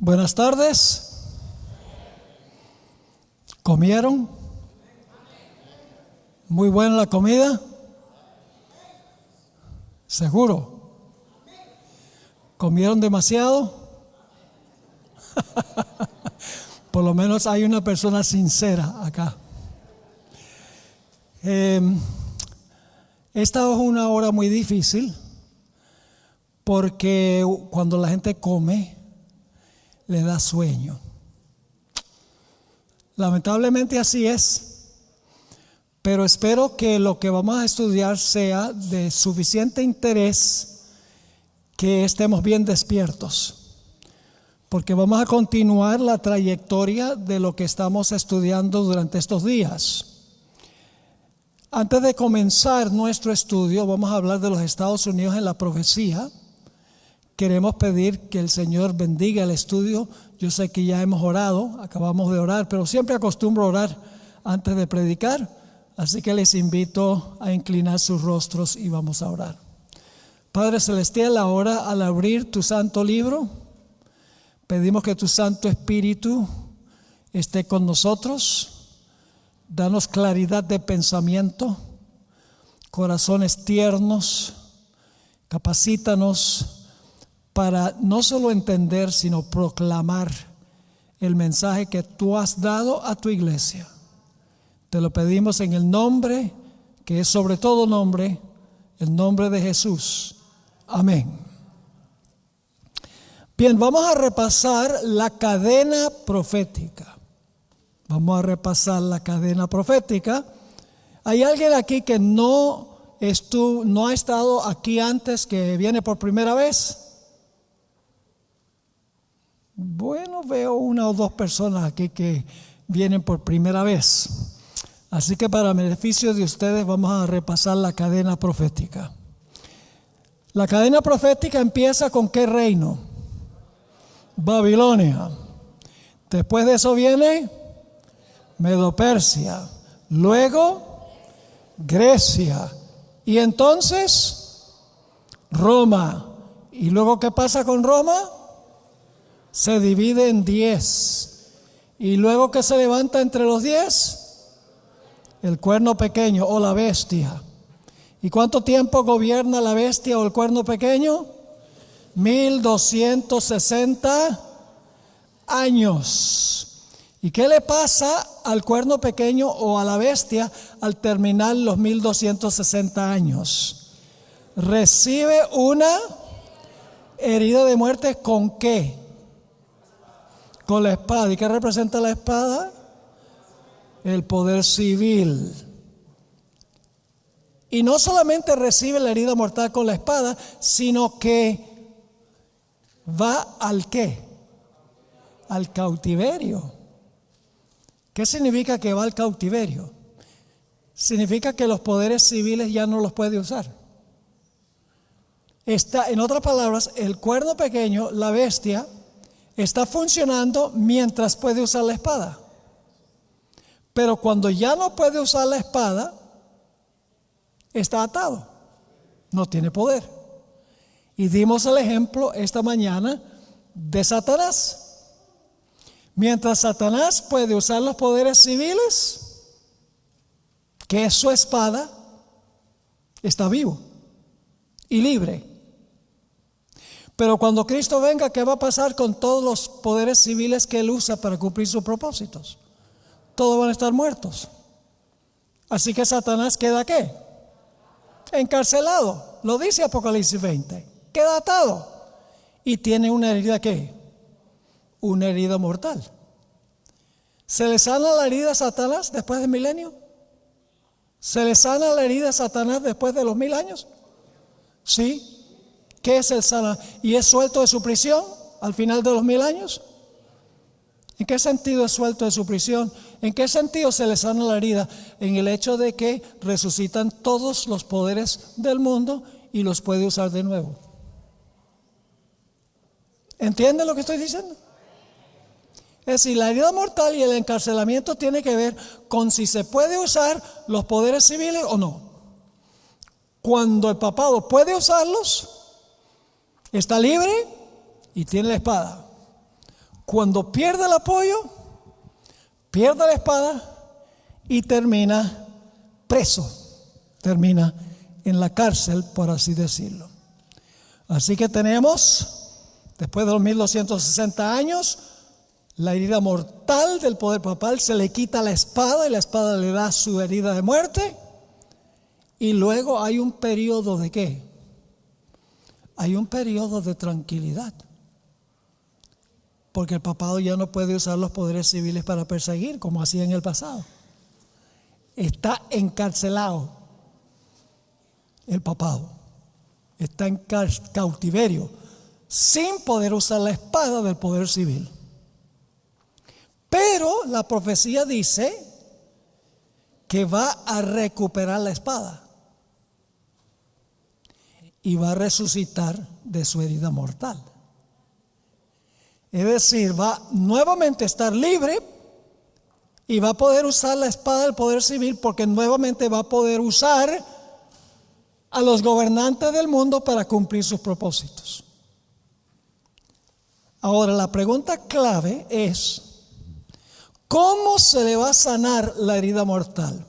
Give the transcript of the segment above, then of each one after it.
Buenas tardes. ¿Comieron? ¿Muy buena la comida? ¿Seguro? ¿Comieron demasiado? Por lo menos hay una persona sincera acá. Esta es una hora muy difícil porque cuando la gente come le da sueño. Lamentablemente así es, pero espero que lo que vamos a estudiar sea de suficiente interés que estemos bien despiertos, porque vamos a continuar la trayectoria de lo que estamos estudiando durante estos días. Antes de comenzar nuestro estudio, vamos a hablar de los Estados Unidos en la profecía. Queremos pedir que el Señor bendiga el estudio. Yo sé que ya hemos orado, acabamos de orar, pero siempre acostumbro orar antes de predicar. Así que les invito a inclinar sus rostros y vamos a orar. Padre Celestial, ahora al abrir tu santo libro, pedimos que tu Santo Espíritu esté con nosotros. Danos claridad de pensamiento, corazones tiernos, capacítanos para no solo entender, sino proclamar el mensaje que tú has dado a tu iglesia. Te lo pedimos en el nombre, que es sobre todo nombre, el nombre de Jesús. Amén. Bien, vamos a repasar la cadena profética. Vamos a repasar la cadena profética. ¿Hay alguien aquí que no ha estado aquí antes, que viene por primera vez? Bueno, veo una o dos personas aquí que vienen por primera vez. Así que para beneficio de ustedes vamos a repasar la cadena profética. La cadena profética empieza con ¿qué reino? Babilonia. Después de eso viene Medo-Persia. Luego Grecia. Y entonces Roma. ¿Y luego qué pasa con Roma? Se divide en 10. Y luego que se levanta entre los 10, el cuerno pequeño o la bestia. ¿Y cuánto tiempo gobierna la bestia o el cuerno pequeño? 1260 años. ¿Y qué le pasa al cuerno pequeño o a la bestia al terminar los 1260 años? Recibe una herida de muerte. ¿Con qué? Con la espada. ¿Y qué representa la espada? El poder civil. Y no solamente recibe la herida mortal con la espada, sino que va al ¿qué? Al cautiverio. ¿Qué significa que va al cautiverio? Significa que los poderes civiles ya no los puede usar. En otras palabras, el cuerno pequeño, la bestia, está funcionando mientras puede usar la espada. Pero cuando ya no puede usar la espada, está atado. No tiene poder. Y dimos el ejemplo esta mañana de Satanás. Mientras Satanás puede usar los poderes civiles, que es su espada, está vivo y libre. Pero cuando Cristo venga, ¿qué va a pasar con todos los poderes civiles que Él usa para cumplir sus propósitos? Todos van a estar muertos. Así que Satanás queda ¿qué? Encarcelado. Lo dice Apocalipsis 20. Queda atado. Y tiene una herida ¿qué? Una herida mortal. ¿Se le sana la herida a Satanás después del milenio? ¿Se le sana la herida a Satanás después de los 1000 años? Sí. ¿Qué es el sana? ¿Y es suelto de su prisión al final de los 1000 años? ¿En qué sentido es suelto de su prisión? ¿En qué sentido se le sana la herida? En el hecho de que resucitan todos los poderes del mundo y los puede usar de nuevo. ¿Entienden lo que estoy diciendo? Es decir, la herida mortal y el encarcelamiento tiene que ver con si se puede usar los poderes civiles o no. Cuando el papado puede usarlos, está libre y tiene la espada. Cuando pierde el apoyo, pierde la espada y termina preso, termina en la cárcel, por así decirlo. Así que tenemos, después de los 1260 años, la herida mortal del poder papal. Se le quita la espada y la espada le da su herida de muerte. Y luego hay un periodo de ¿qué? Hay un periodo de tranquilidad. Porque el papado ya no puede usar los poderes civiles para perseguir como hacía en el pasado. Está encarcelado el papado. Está en cautiverio, sin poder usar la espada del poder civil. Pero la profecía dice que va a recuperar la espada y va a resucitar de su herida mortal. Es decir, va nuevamente a estar libre y va a poder usar la espada del poder civil, porque nuevamente va a poder usar a los gobernantes del mundo para cumplir sus propósitos. Ahora, la pregunta clave es: ¿cómo se le va a sanar la herida mortal?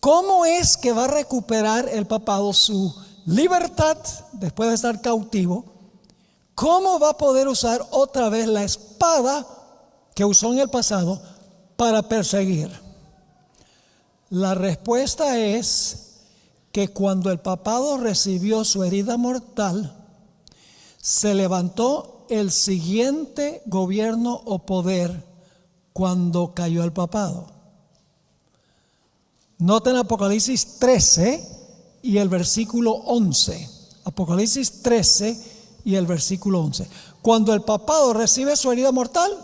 ¿Cómo es que va a recuperar el papado su libertad después de estar cautivo? ¿Cómo va a poder usar otra vez la espada que usó en el pasado para perseguir? La respuesta es que cuando el papado recibió su herida mortal, se levantó el siguiente gobierno o poder cuando cayó el papado. Noten Apocalipsis 13 y el versículo 11. Apocalipsis 13 y el versículo 11. Cuando el papado recibe su herida mortal,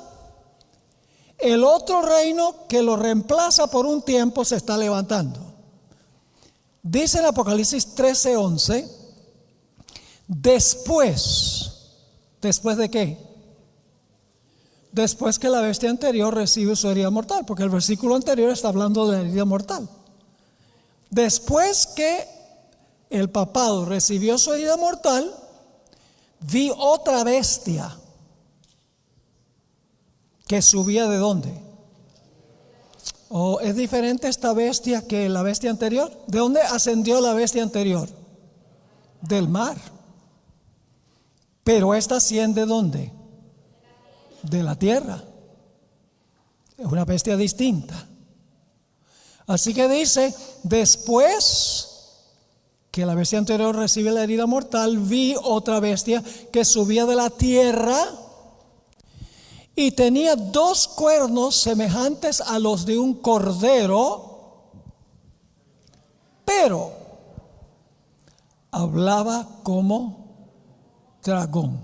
el otro reino que lo reemplaza por un tiempo se está levantando. Dice en Apocalipsis 13:11, ¿después de qué? Después que la bestia anterior recibe su herida mortal, porque el versículo anterior está hablando de la herida mortal. Después que el papado recibió su herida mortal, vi otra bestia que subía ¿de dónde? ¿O es diferente esta bestia que la bestia anterior? ¿De dónde ascendió la bestia anterior? Del mar. Pero esta asciende ¿de dónde? De la tierra. Es una bestia distinta. Así que dice: después que la bestia anterior recibe la herida mortal, vi otra bestia que subía de la tierra y tenía 2 cuernos semejantes a los de un cordero, pero hablaba como dragón.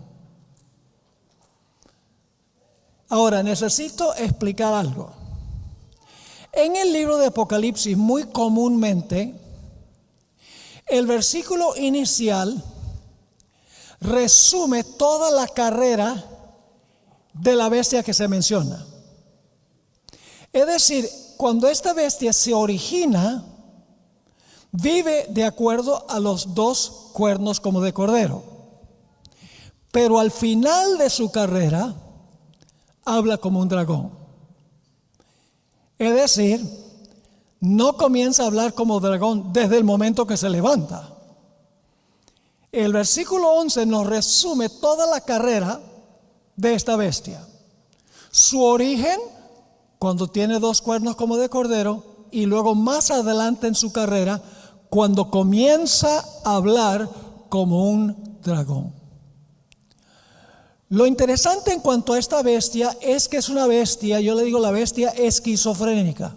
Ahora necesito explicar algo. En el libro de Apocalipsis, muy comúnmente, el versículo inicial resume toda la carrera de la bestia que se menciona. Es decir, cuando esta bestia se origina, vive de acuerdo a los 2 cuernos como de cordero. Pero al final de su carrera, habla como un dragón. Es decir, no comienza a hablar como dragón desde el momento que se levanta. El versículo 11 nos resume toda la carrera de esta bestia. Su origen, cuando tiene 2 cuernos como de cordero, y luego más adelante en su carrera, cuando comienza a hablar como un dragón. Lo interesante en cuanto a esta bestia es que es una bestia, yo le digo la bestia esquizofrénica.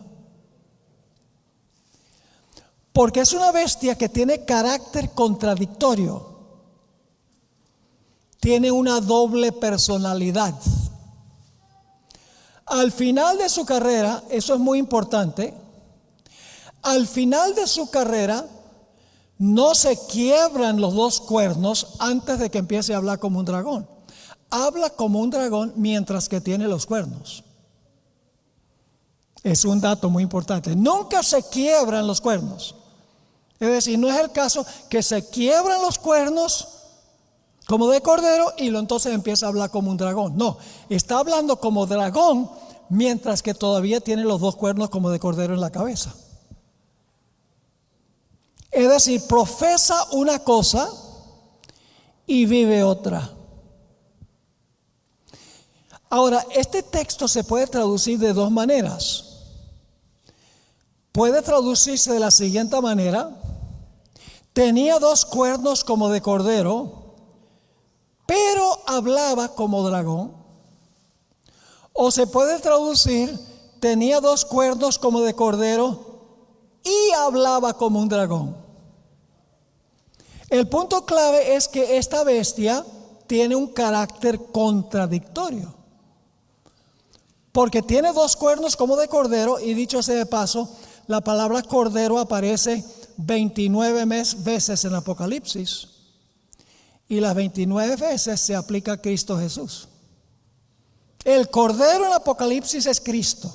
Porque es una bestia que tiene carácter contradictorio. Tiene una doble personalidad. Al final de su carrera, eso es muy importante, al final de su carrera no se quiebran los 2 cuernos antes de que empiece a hablar como un dragón. Habla como un dragón mientras que tiene los cuernos. Es un dato muy importante. Nunca se quiebran los cuernos. Es decir, no es el caso que se quiebran los cuernos como de cordero, y entonces empieza a hablar como un dragón. No, está hablando como dragón mientras que todavía tiene los dos cuernos como de cordero en la cabeza. Es decir, profesa una cosa y vive otra. Ahora, este texto se puede traducir de dos maneras. Puede traducirse de la siguiente manera: tenía dos cuernos como de cordero, pero hablaba como dragón. O se puede traducir: tenía dos cuernos como de cordero y hablaba como un dragón. El punto clave es que esta bestia tiene un carácter contradictorio, porque tiene dos cuernos como de cordero, y dicho sea de paso, la palabra cordero aparece 29 veces en Apocalipsis, y las 29 veces se aplica a Cristo Jesús. El cordero en Apocalipsis es Cristo.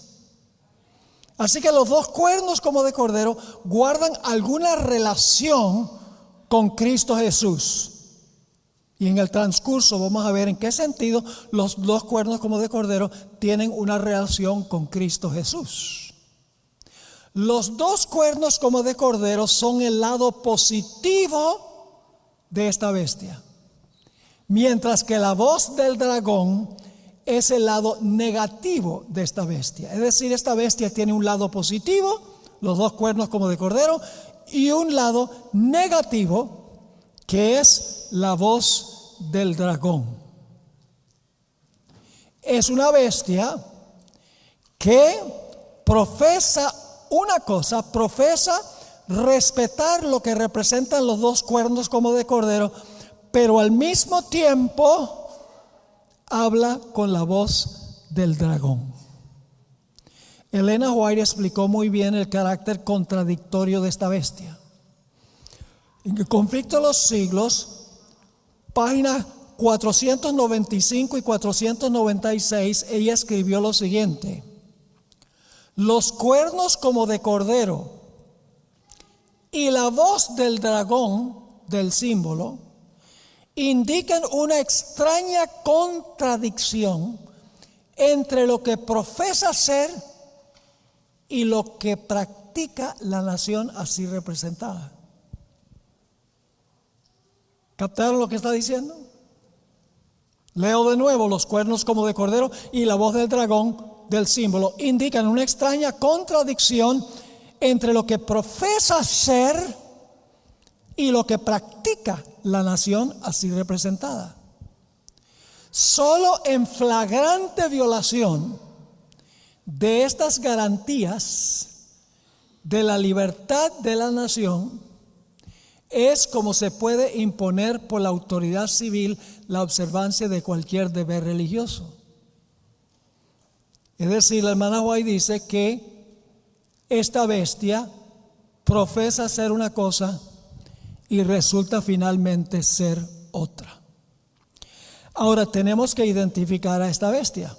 Así que los dos cuernos como de cordero guardan alguna relación con Cristo Jesús. Y en el transcurso vamos a ver en qué sentido los dos cuernos como de cordero tienen una relación con Cristo Jesús. Los dos cuernos como de cordero son el lado positivo de esta bestia, mientras que la voz del dragón es el lado negativo de esta bestia. Es decir, esta bestia tiene un lado positivo, los dos cuernos como de cordero, y un lado negativo, que es la voz del dragón. Es una bestia que profesa una cosa, profesa respetar lo que representan los dos cuernos como de cordero, pero al mismo tiempo habla con la voz del dragón. Elena White explicó muy bien el carácter contradictorio de esta bestia. En el Conflicto de los Siglos, páginas 495 y 496, ella escribió lo siguiente: los cuernos como de cordero y la voz del dragón, del símbolo, indican una extraña contradicción entre lo que profesa ser y lo que practica la nación así representada. ¿Captaron lo que está diciendo? Leo de nuevo: los cuernos como de cordero y la voz del dragón, del símbolo, indican una extraña contradicción entre lo que profesa ser y lo que practica la nación así representada. Solo en flagrante violación de estas garantías de la libertad de la nación es como se puede imponer por la autoridad civil la observancia de cualquier deber religioso. Es decir, la hermana White dice que esta bestia profesa ser una cosa y resulta finalmente ser otra. Ahora tenemos que identificar a esta bestia.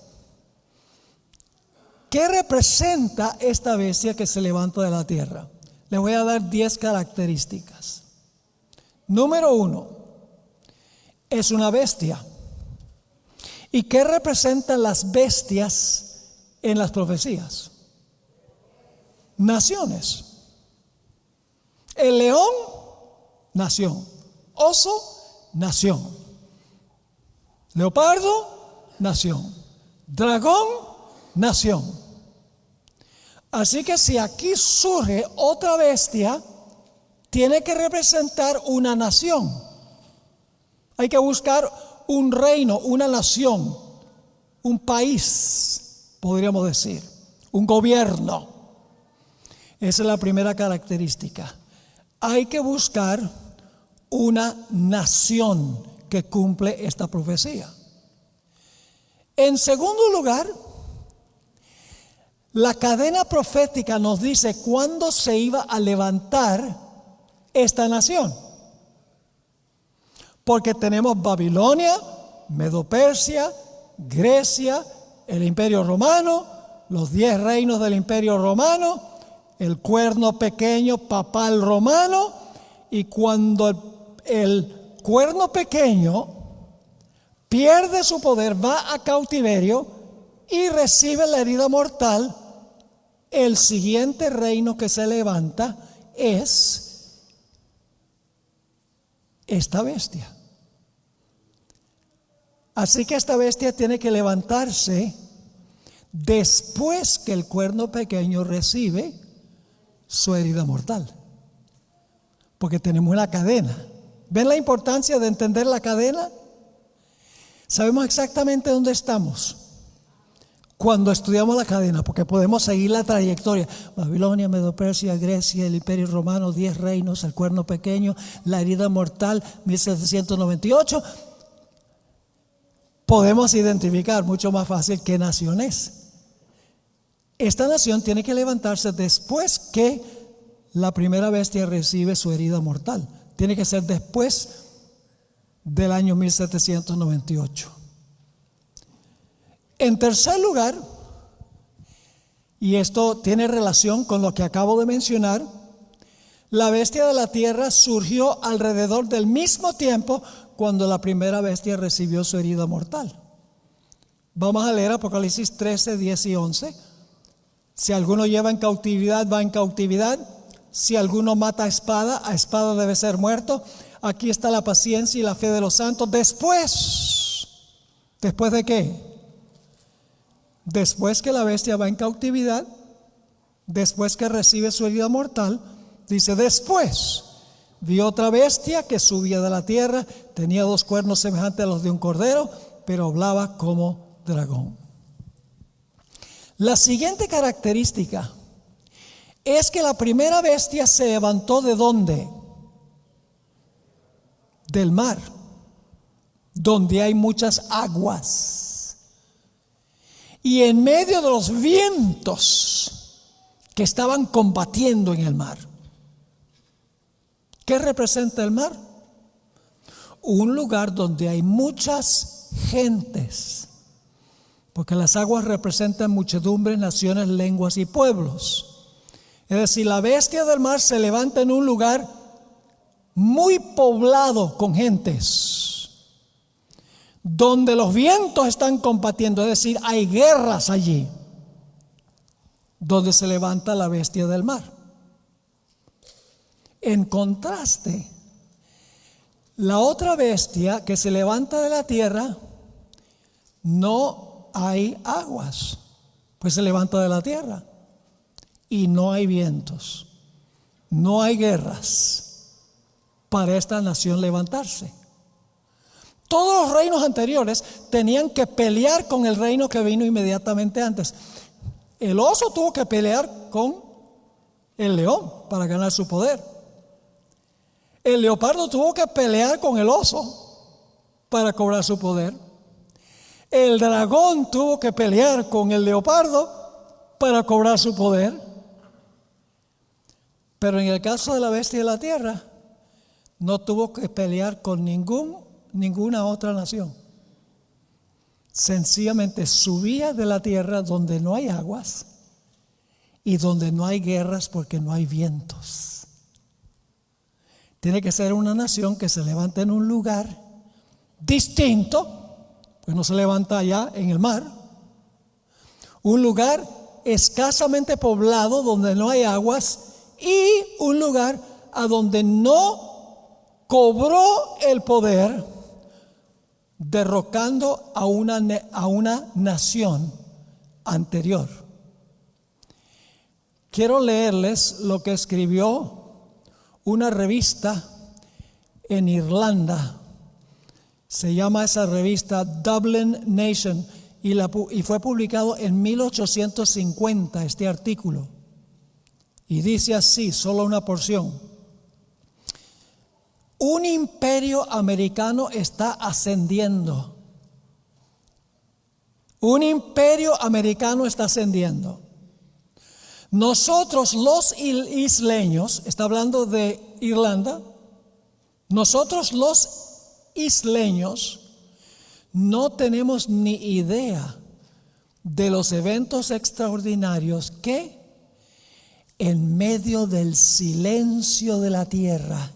¿Qué representa esta bestia que se levanta de la tierra? Le voy a dar 10 características. Número 1, es una bestia. ¿Y qué representan las bestias en las profecías? Naciones. El león, nación. Oso, nación. Leopardo, nación. Dragón, nación. Así que si aquí surge otra bestia, tiene que representar una nación. Hay que buscar un reino, una nación, un país, podríamos decir, un gobierno. Esa es la primera característica. Hay que buscar una nación que cumple esta profecía. En segundo lugar, la cadena profética nos dice cuándo se iba a levantar esta nación. Porque tenemos Babilonia, Medo-Persia, Grecia, el Imperio Romano, los 10 reinos del Imperio Romano, el cuerno pequeño papal romano, y cuando el cuerno pequeño pierde su poder, va a cautiverio y recibe la herida mortal, el siguiente reino que se levanta es esta bestia. Así que esta bestia tiene que levantarse después que el cuerno pequeño recibe su herida mortal, porque tenemos una cadena. ¿Ven la importancia de entender la cadena? Sabemos exactamente dónde estamos cuando estudiamos la cadena, porque podemos seguir la trayectoria. Babilonia, Medo-Persia, Grecia, el Imperio Romano, 10 reinos, el cuerno pequeño, la herida mortal, 1798. Podemos identificar mucho más fácil qué nación es. Esta nación tiene que levantarse después que la primera bestia recibe su herida mortal. Tiene que ser después del año 1798. En tercer lugar, y esto tiene relación con lo que acabo de mencionar, la bestia de la tierra surgió alrededor del mismo tiempo cuando la primera bestia recibió su herida mortal. Vamos a leer Apocalipsis 13, 10 y 11. Si alguno lleva en cautividad, va en cautividad. Si alguno mata a espada debe ser muerto. Aquí está la paciencia y la fe de los santos. ¿Después de qué? Después que la bestia va en cautividad, después que recibe su herida mortal, dice: después vi otra bestia que subía de la tierra, tenía 2 cuernos semejantes a los de un cordero, pero hablaba como dragón. La siguiente característica es que la primera bestia se levantó ¿de dónde? Del mar, donde hay muchas aguas. Y en medio de los vientos que estaban combatiendo en el mar. ¿Qué representa el mar? Un lugar donde hay muchas gentes, porque las aguas representan muchedumbres, naciones, lenguas y pueblos. Es decir, la bestia del mar se levanta en un lugar muy poblado con gentes, donde los vientos están combatiendo, es decir, hay guerras allí, donde se levanta la bestia del mar. En contraste, la otra bestia que se levanta de la tierra, no hay aguas, pues se levanta de la tierra y no hay vientos, no hay guerras para esta nación levantarse. Todos los reinos anteriores tenían que pelear con el reino que vino inmediatamente antes. El oso tuvo que pelear con el león para ganar su poder. El leopardo tuvo que pelear con el oso para cobrar su poder. El dragón tuvo que pelear con el leopardo para cobrar su poder. Pero en el caso de la bestia de la tierra, no tuvo que pelear con ninguna otra nación. Sencillamente subía de la tierra donde no hay aguas y donde no hay guerras porque no hay vientos. Tiene que ser una nación que se levante en un lugar distinto, pues no se levanta allá en el mar. Un lugar escasamente poblado donde no hay aguas y un lugar a donde no cobró el poder, derrocando a una nación anterior. Quiero leerles lo que escribió una revista en Irlanda. Se llama esa revista Dublin Nation y fue publicado en 1850 este artículo. Y dice así, solo una porción: un imperio americano está ascendiendo. Un imperio americano está ascendiendo. Nosotros los isleños, está hablando de Irlanda, nosotros los isleños no tenemos ni idea de los eventos extraordinarios que en medio del silencio de la tierra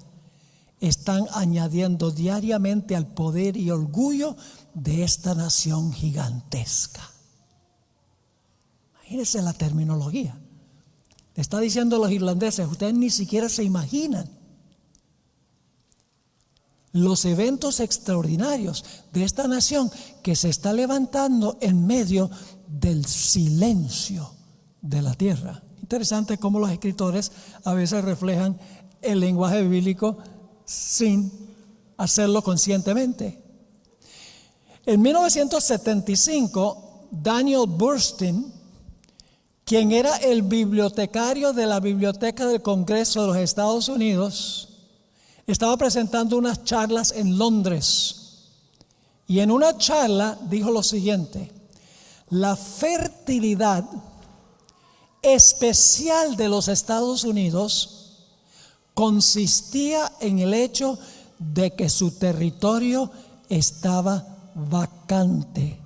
están añadiendo diariamente al poder y orgullo de esta nación gigantesca. Imagínense la terminología. Le está diciendo a los irlandeses, ustedes ni siquiera se imaginan los eventos extraordinarios de esta nación que se está levantando en medio del silencio de la tierra. Interesante cómo los escritores a veces reflejan el lenguaje bíblico sin hacerlo conscientemente. En 1975, Daniel Bernstein, quien era el bibliotecario de la Biblioteca del Congreso de los Estados Unidos, estaba presentando unas charlas en Londres. Y en una charla dijo lo siguiente: la fertilidad especial de los Estados Unidos consistía en el hecho de que su territorio estaba vacante.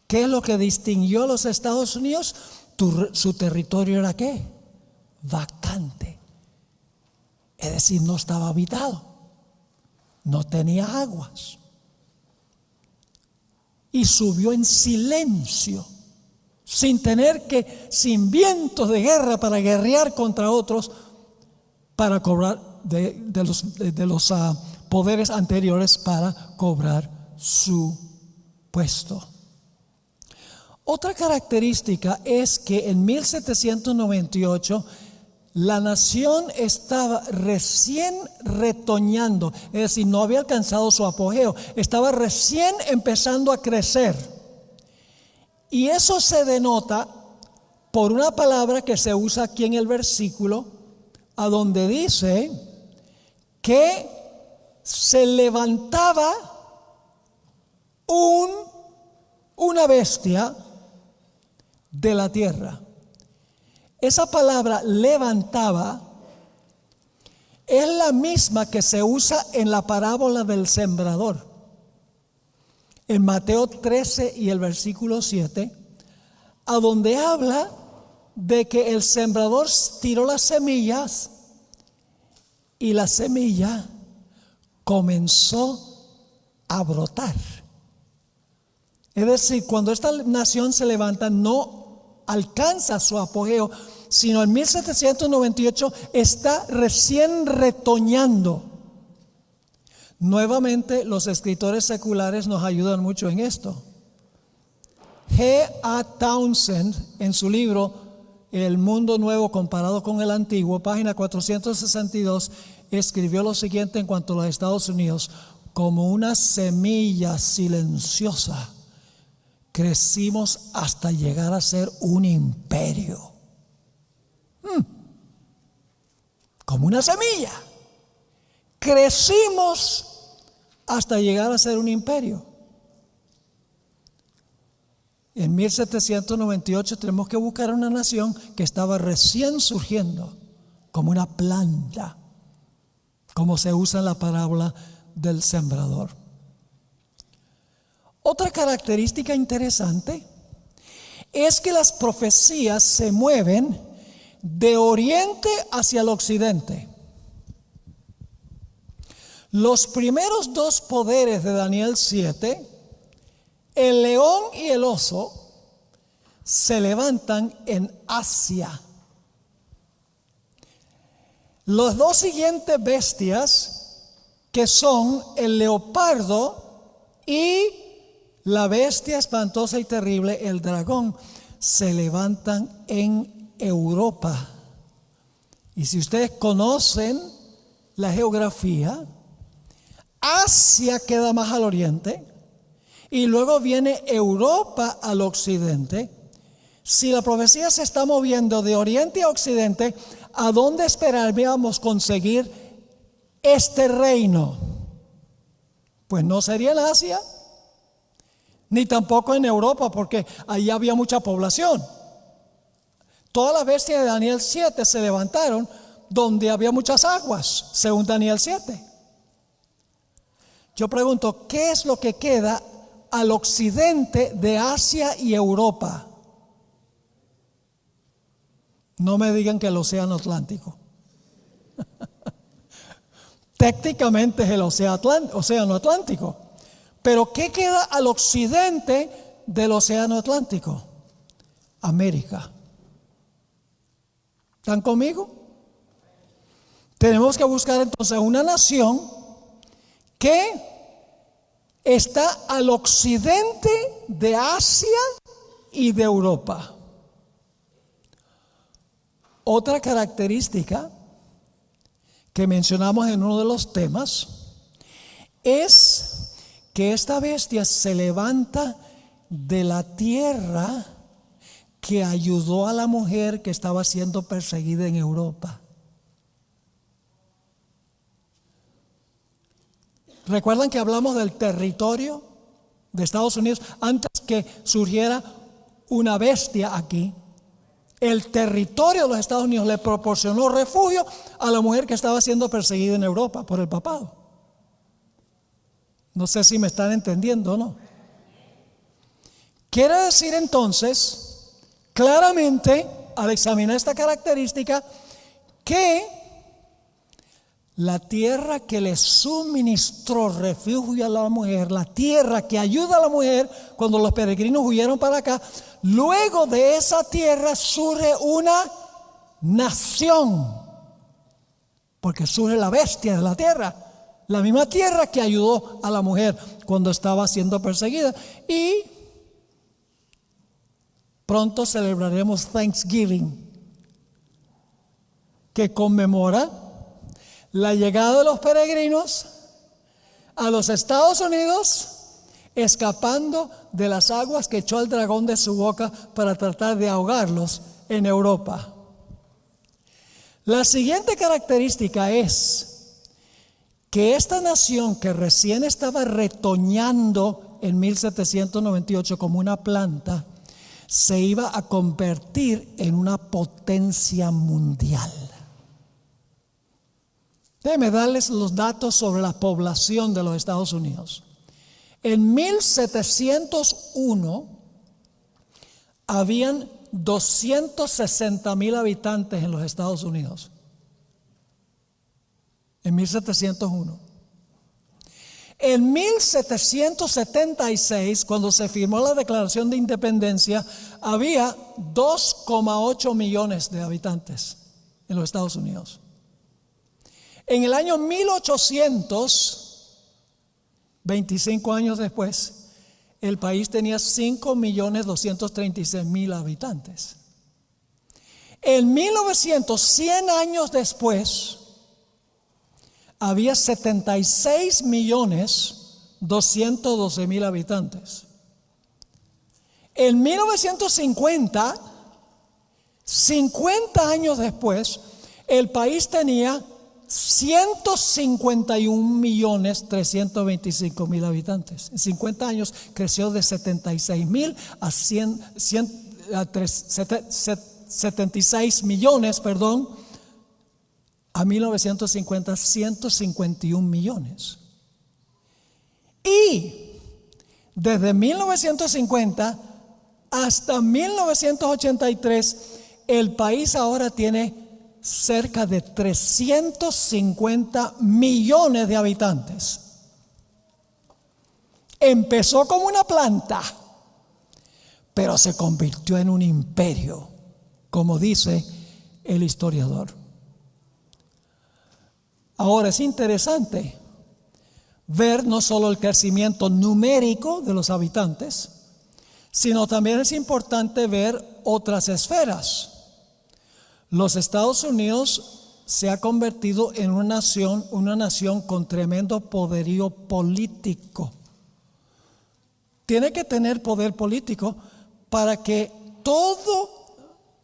¿Qué es lo que distinguió a los Estados Unidos? Su territorio era ¿qué? Vacante. Es decir, no estaba habitado, no tenía aguas. Y subió en silencio, sin vientos de guerra para guerrear contra otros, para cobrar de los poderes anteriores para cobrar su puesto. Otra característica es que en 1798 la nación estaba recién retoñando, es decir, no había alcanzado su apogeo, estaba recién empezando a crecer. Y eso se denota por una palabra que se usa aquí en el versículo, a donde dice que se levantaba una bestia de la tierra. Esa palabra levantaba es la misma que se usa en la parábola del sembrador. En Mateo 13 y el versículo 7, a donde habla de que el sembrador tiró las semillas y la semilla comenzó a brotar. Es decir, cuando esta nación se levanta, no alcanza su apogeo, sino en 1798 está recién retoñando. Nuevamente, los escritores seculares nos ayudan mucho en esto. G.A. Townsend, en su libro El Mundo Nuevo comparado con el Antiguo, página 462, escribió lo siguiente en cuanto a los Estados Unidos: como una semilla silenciosa, crecimos hasta llegar a ser un imperio. Como una semilla, crecimos hasta llegar a ser un imperio. En 1798 tenemos que buscar una nación que estaba recién surgiendo, como una planta, como se usa en la parábola del sembrador. Otra característica interesante es que las profecías se mueven de oriente hacia el occidente. Los primeros dos poderes de Daniel 7, el león y el oso, se levantan en Asia. Las dos siguientes bestias, que son el leopardo y la bestia espantosa y terrible, el dragón, se levantan en Europa. Y si ustedes conocen la geografía, Asia queda más al oriente y luego viene Europa al occidente. Si la profecía se está moviendo de oriente a occidente, ¿a dónde esperaríamos conseguir este reino? Pues no sería en Asia, ni tampoco en Europa, porque ahí había mucha población. Todas las bestias de Daniel 7 se levantaron donde había muchas aguas, según Daniel 7. Yo pregunto, ¿qué es lo que queda al occidente de Asia y Europa? No me digan que el océano Atlántico. técnicamente es el océano Atlántico. Pero ¿qué queda al occidente del océano Atlántico? América. ¿Están conmigo? Tenemos que buscar entonces una nación que está al occidente de Asia y de Europa. Otra característica que mencionamos en uno de los temas es que esta bestia se levanta de la tierra que ayudó a la mujer que estaba siendo perseguida en Europa. ¿Recuerdan que hablamos del territorio de Estados Unidos antes que surgiera una bestia aquí? El territorio de los Estados Unidos le proporcionó refugio a la mujer que estaba siendo perseguida en Europa por el papado. No sé si me están entendiendo o no. Quiere decir entonces, claramente, al examinar esta característica, que la tierra que le suministró refugio a la mujer, la tierra que ayuda a la mujer cuando los peregrinos huyeron para acá, luego de esa tierra surge una nación, porque surge la bestia de la tierra, la misma tierra que ayudó a la mujer cuando estaba siendo perseguida. Y pronto celebraremos Thanksgiving, que conmemora la llegada de los peregrinos a los Estados Unidos, escapando de las aguas que echó el dragón de su boca para tratar de ahogarlos en Europa. La siguiente característica es que esta nación que recién estaba retoñando en 1798 como una planta, se iba a convertir en una potencia mundial. Déjenme darles los datos sobre la población de los Estados Unidos. En 1701 habían 260,000 habitantes en los Estados Unidos. En 1701. En 1776, cuando se firmó la Declaración de Independencia, había 2,8 millones de habitantes en los Estados Unidos. En el año 1800, 25 años después, el país tenía 5,236,000 habitantes. En 1900, 100 años después, había 76,212,000 habitantes. En 1950, 50 años después, el país tenía 151,325,000 habitantes. En 50 años creció de 76,000 a 76 millones, a 1950, 151 millones. Y desde 1950 hasta 1983, el país ahora tiene cerca de 350 millones de habitantes. Empezó como una planta, pero se convirtió en un imperio, como dice el historiador. Ahora es interesante ver no solo el crecimiento numérico de los habitantes, sino también es importante ver otras esferas. Los Estados Unidos se ha convertido en una nación con tremendo poderío político. Tiene que tener poder político para que todo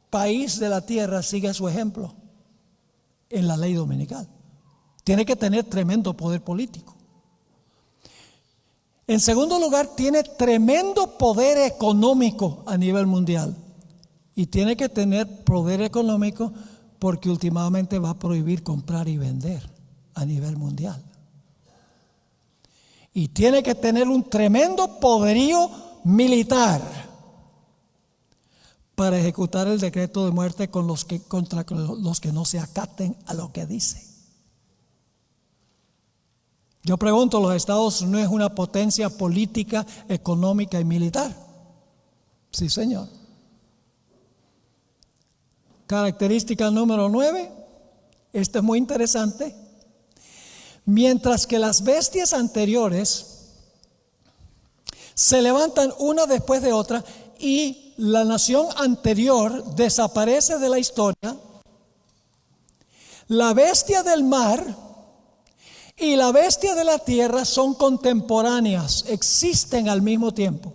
país de la tierra siga su ejemplo en la ley dominical. Tiene que tener tremendo poder político. En segundo lugar, tiene tremendo poder económico a nivel mundial. Y tiene que tener poder económico porque últimamente va a prohibir comprar y vender a nivel mundial. Y tiene que tener un tremendo poderío militar para ejecutar el decreto de muerte contra los que no se acaten a lo que dice. Yo pregunto, ¿los Estados Unidos es una potencia política, económica y militar? Sí, señor. Característica número 9. Esta es muy interesante. Mientras que las bestias anteriores se levantan una después de otra y la nación anterior desaparece de la historia, la bestia del mar y la bestia de la tierra son contemporáneas, existen al mismo tiempo.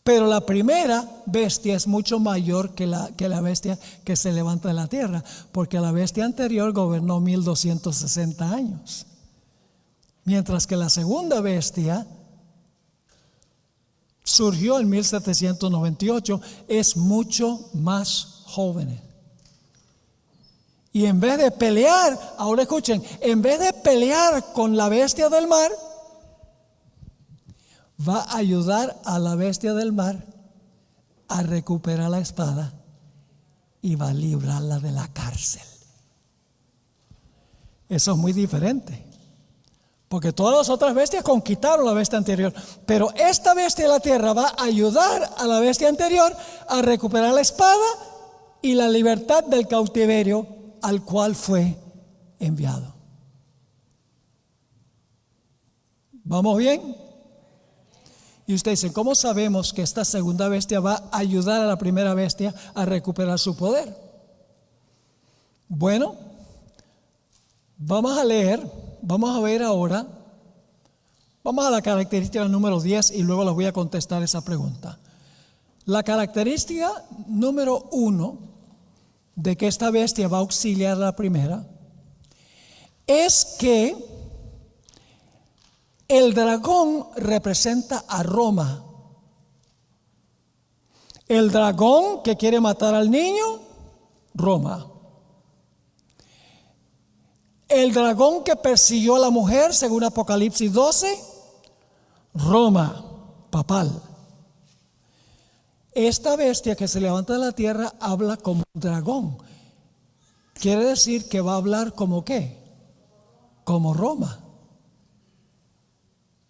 Pero la primera bestia es mucho mayor que la bestia que se levanta de la tierra, porque la bestia anterior gobernó 1260 años. Mientras que la segunda bestia surgió en 1798, es mucho más joven. Y en vez de pelear, ahora escuchen, en vez de pelear con la bestia del mar, va a ayudar a la bestia del mar a recuperar la espada y va a librarla de la cárcel. Eso es muy diferente, porque todas las otras bestias conquistaron la bestia anterior, pero esta bestia de la tierra va a ayudar a la bestia anterior a recuperar la espada y la libertad del cautiverio al cual fue enviado. ¿Vamos bien? Y ustedes dicen, ¿cómo sabemos que esta segunda bestia va a ayudar a la primera bestia a recuperar su poder? Bueno, vamos a ver ahora, vamos a la característica número 10 y luego les voy a contestar esa pregunta. La característica número 1 de que esta bestia va a auxiliar a la primera es que el dragón representa a Roma. El dragón que quiere matar al niño, Roma. El dragón que persiguió a la mujer, según Apocalipsis 12, Roma, papal. Esta bestia que se levanta de la tierra habla como un dragón. Quiere decir que va a hablar como ¿qué? Como Roma.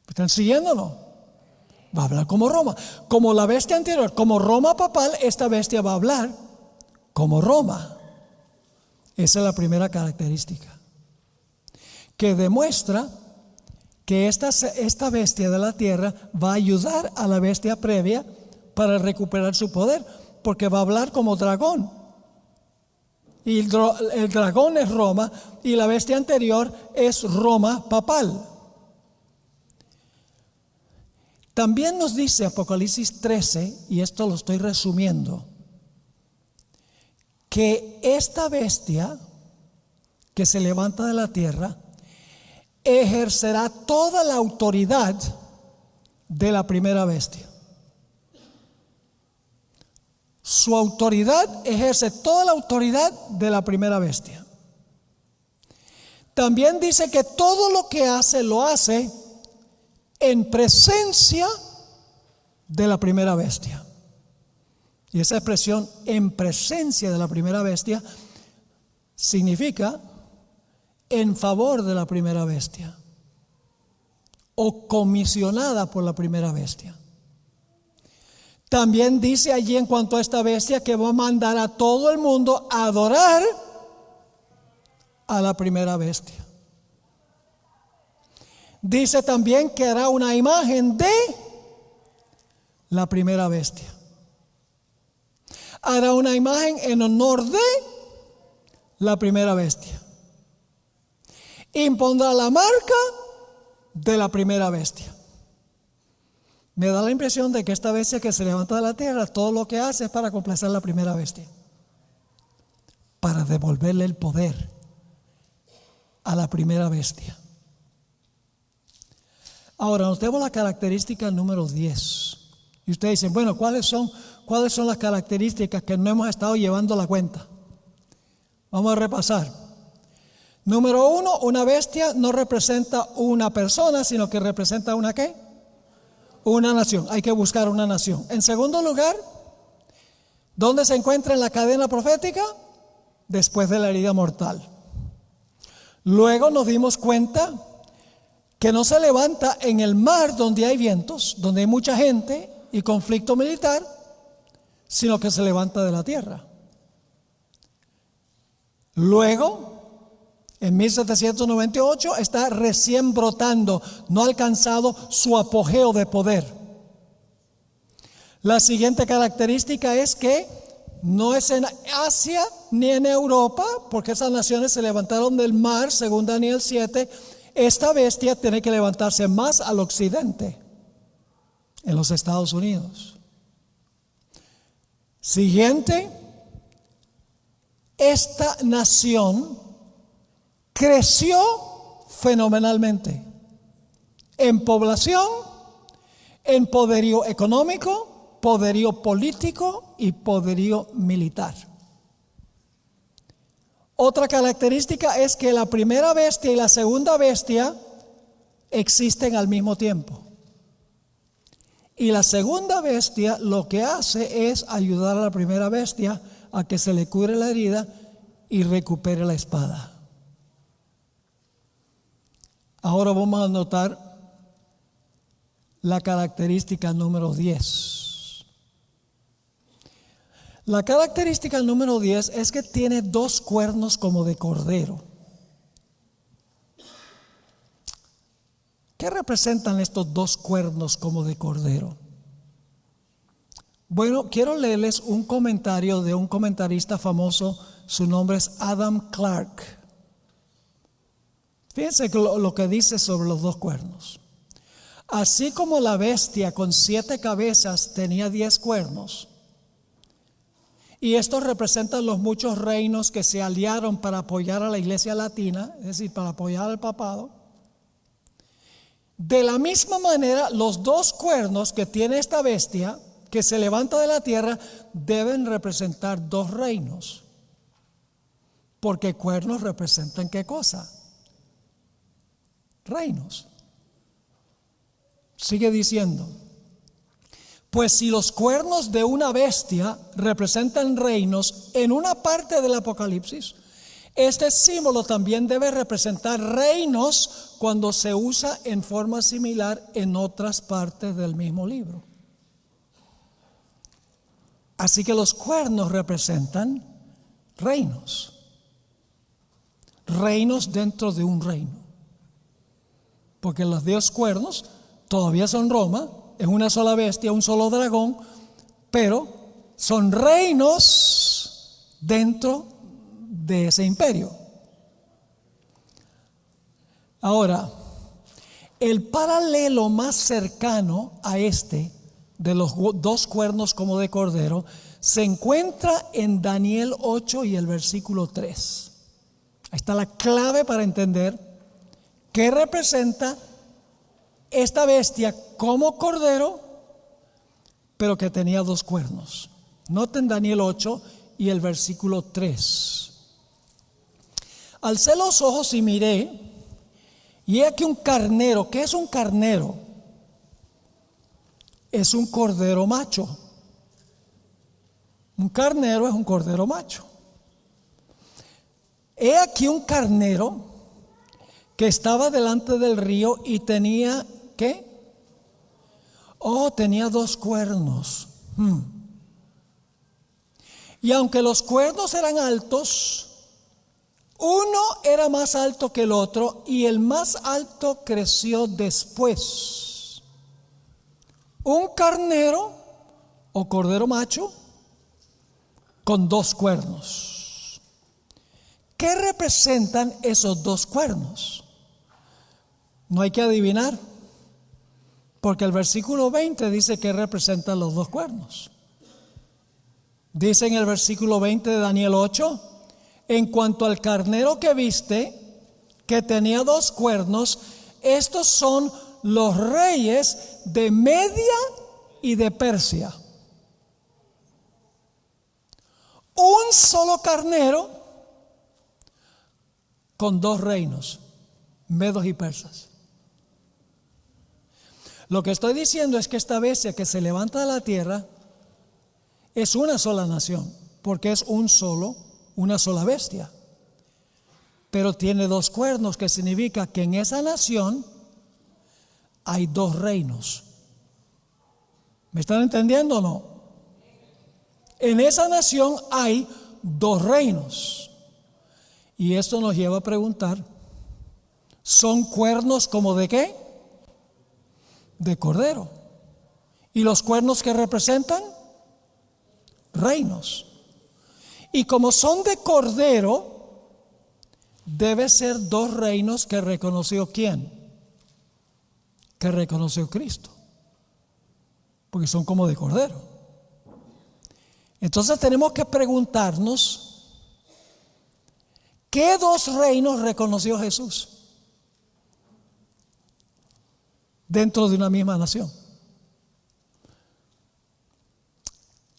¿Están siguiéndonos? Va a hablar como Roma. Como la bestia anterior, como Roma papal, esta bestia va a hablar como Roma. Esa es la primera característica, que demuestra que esta bestia de la tierra va a ayudar a la bestia previa para recuperar su poder, porque va a hablar como dragón. Y el dragón es Roma y la bestia anterior es Roma papal. También nos dice Apocalipsis 13, y esto lo estoy resumiendo, que esta bestia que se levanta de la tierra ejercerá toda la autoridad de la primera bestia. Su autoridad ejerce toda la autoridad de la primera bestia. También dice que todo lo que hace, lo hace en presencia de la primera bestia. Y esa expresión, en presencia de la primera bestia, significa en favor de la primera bestia o comisionada por la primera bestia. También dice allí en cuanto a esta bestia que va a mandar a todo el mundo a adorar a la primera bestia. Dice también que hará una imagen de la primera bestia. Hará una imagen en honor de la primera bestia. Impondrá la marca de la primera bestia. Me da la impresión de que esta bestia que se levanta de la tierra, todo lo que hace es para complacer a la primera bestia, para devolverle el poder a la primera bestia. Ahora, notemos la característica número 10. Y ustedes dicen, bueno, ¿cuáles son las características que no hemos estado llevando la cuenta? Vamos a repasar. Número 1, una bestia no representa una persona, sino que representa una ¿qué? Una nación. Hay que buscar una nación. En segundo lugar, ¿dónde se encuentra en la cadena profética? Después de la herida mortal. Luego nos dimos cuenta que no se levanta en el mar donde hay vientos, donde hay mucha gente y conflicto militar, sino que se levanta de la tierra. Luego, en 1798 está recién brotando, no ha alcanzado su apogeo de poder. La siguiente característica es que no es en Asia ni en Europa, porque esas naciones se levantaron del mar, según Daniel 7. Esta bestia tiene que levantarse más al occidente, en los Estados Unidos. Siguiente, esta nación creció fenomenalmente en población, en poderío económico, poderío político y poderío militar. Otra característica es que la primera bestia y la segunda bestia existen al mismo tiempo. Y la segunda bestia lo que hace es ayudar a la primera bestia a que se le cure la herida y recupere la espada. Ahora vamos a notar la característica número 10. La característica número 10 es que tiene dos cuernos como de cordero. ¿Qué representan estos dos cuernos como de cordero? Bueno, quiero leerles un comentario de un comentarista famoso, su nombre es Adam Clarke. Fíjense lo que dice sobre los dos cuernos. Así como la bestia con 7 cabezas tenía 10 cuernos, y estos representan los muchos reinos que se aliaron para apoyar a la iglesia latina, es decir, para apoyar al papado. De la misma manera, los dos cuernos que tiene esta bestia, que se levanta de la tierra, deben representar dos reinos. Porque cuernos representan ¿qué cosa? Reinos. Sigue diciendo. Pues si los cuernos de una bestia representan reinos en una parte del Apocalipsis, este símbolo también debe representar reinos cuando se usa en forma similar en otras partes del mismo libro. Así que los cuernos representan reinos. Reinos dentro de un reino. Porque los 10 cuernos todavía son Roma. Es una sola bestia, un solo dragón, pero son reinos dentro de ese imperio. Ahora, el paralelo más cercano a este, de los dos cuernos como de cordero, se encuentra en Daniel 8 y el versículo 3. Ahí está la clave para entender qué representa esta bestia como cordero, pero que tenía dos cuernos. Noten Daniel 8 y el versículo 3. Alcé los ojos y miré, y he aquí un carnero. ¿Qué es un carnero? Es un cordero macho. Un carnero es un cordero macho. He aquí un carnero que estaba delante del río y tenía, ¿qué? Tenía dos cuernos. Y aunque los cuernos eran altos, uno era más alto que el otro, y el más alto creció después. Un carnero o cordero macho con dos cuernos. ¿Qué representan esos dos cuernos? No hay que adivinar, porque el versículo 20 dice que representan los dos cuernos. Dice en el versículo 20 de Daniel 8: en cuanto al carnero que viste, que tenía dos cuernos, estos son los reyes de Media y de Persia. Un solo carnero con dos reinos, medos y persas. Lo que estoy diciendo es que esta bestia que se levanta de la tierra es una sola nación, porque es una sola bestia. pero tiene dos cuernos, que significa que en esa nación hay dos reinos. ¿Me están entendiendo o no? En esa nación hay dos reinos. Y esto nos lleva a preguntar, ¿son cuernos como de qué? De cordero. ¿Y los cuernos que representan? Reinos. Y como son de cordero, debe ser dos reinos que reconoció ¿quién? Que reconoció Cristo. Porque son como de cordero. Entonces tenemos que preguntarnos, ¿qué dos reinos reconoció Jesús dentro de una misma nación?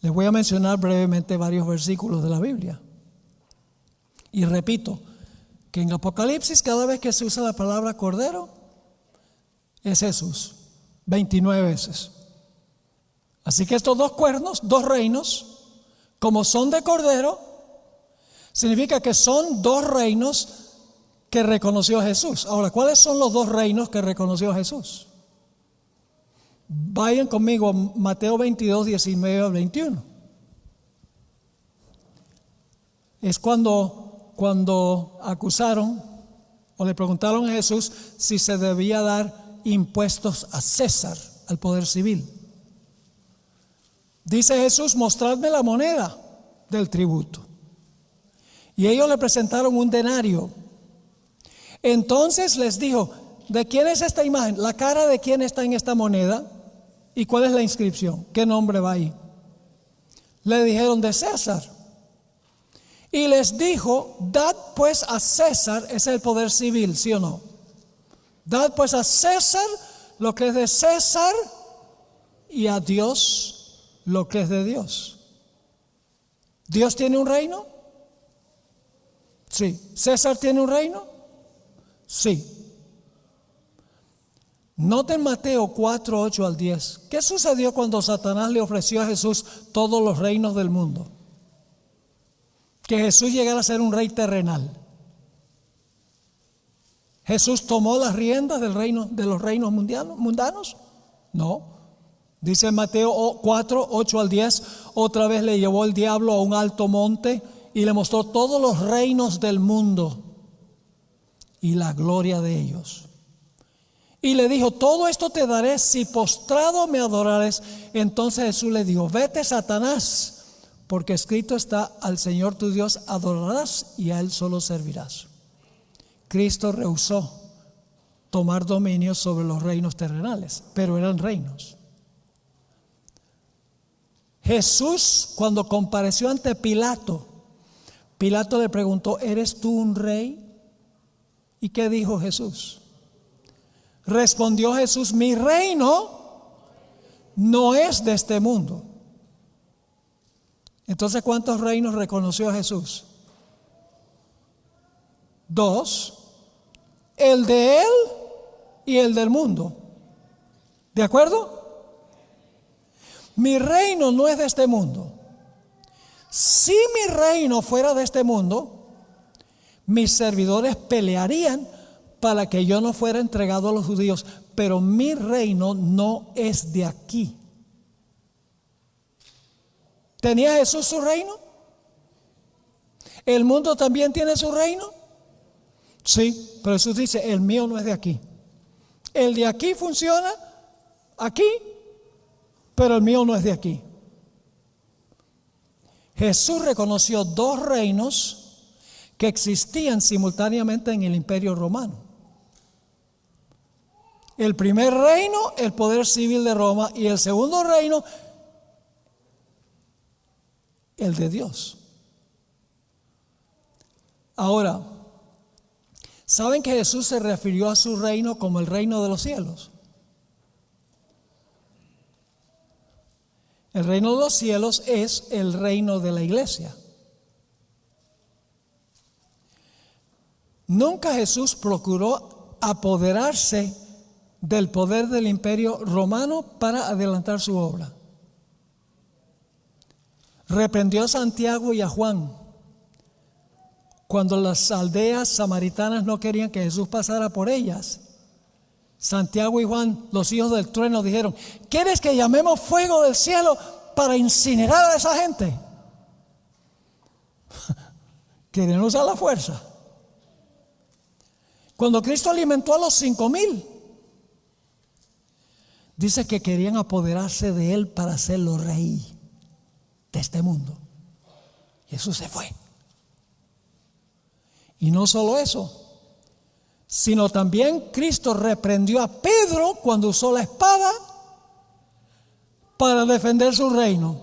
Les voy a mencionar brevemente varios versículos de la Biblia. Y repito, que en Apocalipsis cada vez que se usa la palabra cordero, es Jesús, 29 veces. Así que estos dos cuernos, dos reinos, como son de cordero, significa que son dos reinos que reconoció Jesús. Ahora, ¿cuáles son los dos reinos que reconoció Jesús? Vayan conmigo a Mateo 22, 19 al 21. Es cuando acusaron o le preguntaron a Jesús si se debía dar impuestos a César, al poder civil. Dice Jesús, mostradme la moneda del tributo. Y ellos le presentaron un denario. Entonces les dijo, ¿de quién es esta imagen? ¿La cara de quién está en esta moneda? ¿Y cuál es la inscripción? ¿Qué nombre va ahí? Le dijeron, de César. Y les dijo, dad pues a César, es el poder civil, ¿sí o no? Dad pues a César lo que es de César y a Dios lo que es de Dios. ¿Dios tiene un reino? Sí. ¿César tiene un reino? Sí. Noten Mateo 4, 8 al 10. ¿Qué sucedió cuando Satanás le ofreció a Jesús todos los reinos del mundo? Que Jesús llegara a ser un rey terrenal. ¿Jesús tomó las riendas del reino, de los reinos mundanos? No. Dice Mateo 4, 8 al 10, otra vez le llevó el diablo a un alto monte y le mostró todos los reinos del mundo y la gloria de ellos. Y le dijo, todo esto te daré si postrado me adorares. Entonces Jesús le dijo, vete Satanás, porque escrito está, al Señor tu Dios adorarás y a Él solo servirás. Cristo rehusó tomar dominio sobre los reinos terrenales, pero eran reinos. Jesús, cuando compareció ante Pilato, Pilato le preguntó, ¿eres tú un rey? ¿Y qué dijo Jesús? Respondió Jesús, mi reino no es de este mundo. Entonces, ¿cuántos reinos reconoció Jesús? 2, el de él y el del mundo. ¿De acuerdo? Mi reino no es de este mundo. Si mi reino fuera de este mundo, mis servidores pelearían para que yo no fuera entregado a los judíos, pero mi reino no es de aquí. ¿Tenía Jesús su reino? ¿El mundo también tiene su reino? Sí, pero Jesús dice, el mío no es de aquí. El de aquí funciona aquí, pero el mío no es de aquí. Jesús reconoció dos reinos que existían simultáneamente en el Imperio Romano. El primer reino, el poder civil de Roma, y el segundo reino, el de Dios. Ahora, ¿saben que Jesús se refirió a su reino como el reino de los cielos? El reino de los cielos es el reino de la iglesia. Nunca Jesús procuró apoderarse del poder del imperio romano para adelantar su obra. Reprendió a Santiago y a Juan cuando las aldeas samaritanas no querían que Jesús pasara por ellas, Santiago y Juan, los hijos del trueno, dijeron: ¿quieres que llamemos fuego del cielo para incinerar a esa gente? Quieren usar la fuerza. Cuando Cristo alimentó a los 5,000, dice que querían apoderarse de él para hacerlo rey de este mundo. Jesús se fue. Y no solo eso, sino también Cristo reprendió a Pedro cuando usó la espada para defender su reino.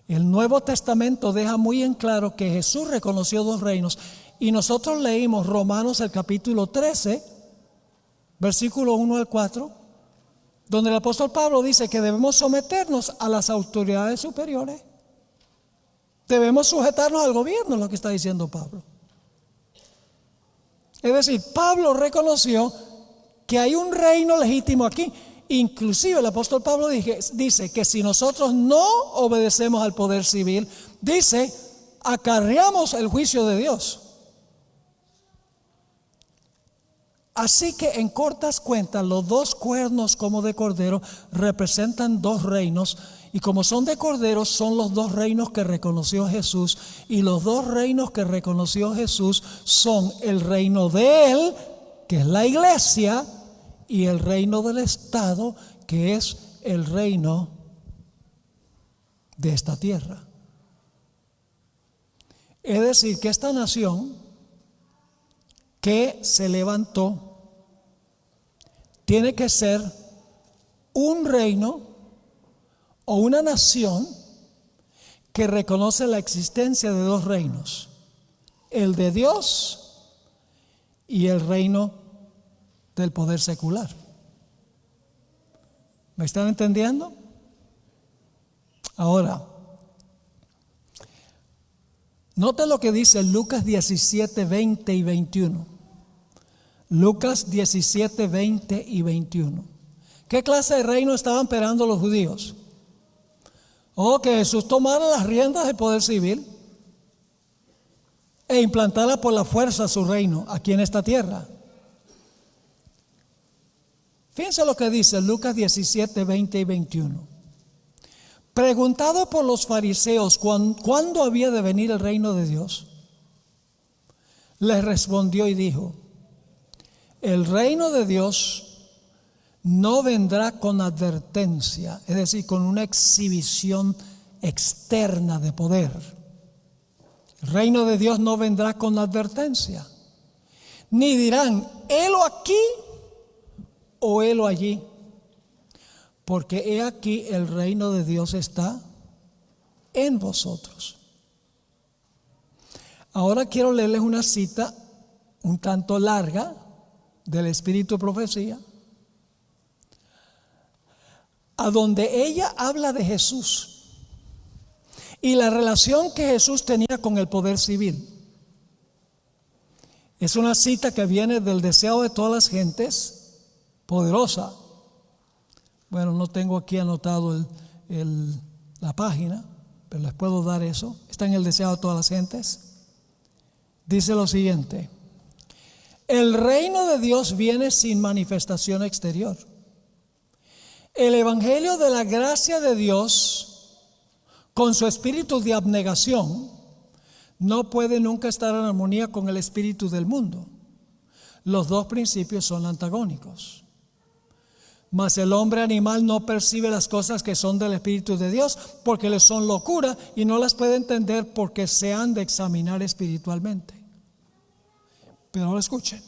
El Nuevo Testamento deja muy en claro que Jesús reconoció 2 reinos. Y nosotros leímos Romanos el capítulo 13, versículo 1 al 4, donde el apóstol Pablo dice que debemos someternos a las autoridades superiores. Debemos sujetarnos al gobierno, es lo que está diciendo Pablo. Es decir, Pablo reconoció que hay un reino legítimo aquí. Inclusive el apóstol Pablo dice que si nosotros no obedecemos al poder civil, dice, acarreamos el juicio de Dios. Así que en cortas cuentas, los 2 cuernos como de cordero representan 2 reinos. Y como son de cordero, son los 2 reinos que reconoció Jesús. Y los 2 reinos que reconoció Jesús son el reino de Él, que es la iglesia, y el reino del Estado, que es el reino de esta tierra. Es decir, que esta nación que se levantó tiene que ser un reino o una nación que reconoce la existencia de 2 reinos: el de Dios y el reino del poder secular. ¿Me están entendiendo? Ahora, note lo que dice Lucas 17, 20 y 21. Lucas 17, 20 y 21. ¿Qué clase de reino estaban esperando los judíos? Que Jesús tomara las riendas del poder civil e implantara por la fuerza su reino aquí en esta tierra. Fíjense lo que dice Lucas 17, 20 y 21. Preguntado por los fariseos cuándo había de venir el reino de Dios, les respondió y dijo: el reino de Dios no vendrá con advertencia, es decir, con una exhibición externa de poder. El reino de Dios no vendrá con advertencia, ni dirán: helo aquí o helo allí, porque he aquí el reino de Dios está en vosotros. Ahora quiero leerles una cita un tanto larga del Espíritu de Profecía, a donde ella habla de Jesús y la relación que Jesús tenía con el poder civil. Es una cita que viene del deseo de todas las gentes, poderosa. Bueno, no tengo aquí anotado la página, pero les puedo dar eso. Está en el deseo de todas las gentes. Dice lo siguiente: el reino de Dios viene sin manifestación exterior. El evangelio de la gracia de Dios, con su espíritu de abnegación, no puede nunca estar en armonía con el espíritu del mundo. Los 2 principios son antagónicos. Mas el hombre animal no percibe las cosas que son del Espíritu de Dios, porque les son locura y no las puede entender, porque se han de examinar espiritualmente. Pero ahora escuchen.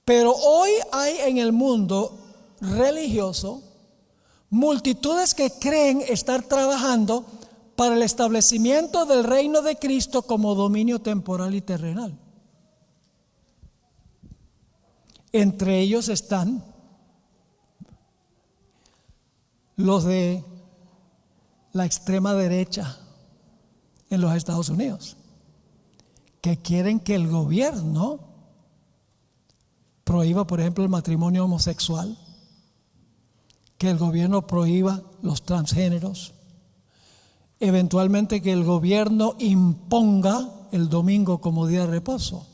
Pero hoy hay en el mundo religioso multitudes que creen estar trabajando para el establecimiento del reino de Cristo como dominio temporal y terrenal. Entre ellos están los de la extrema derecha en los Estados Unidos, que quieren que el gobierno prohíba, por ejemplo, el matrimonio homosexual, que el gobierno prohíba los transgéneros, eventualmente que el gobierno imponga el domingo como día de reposo.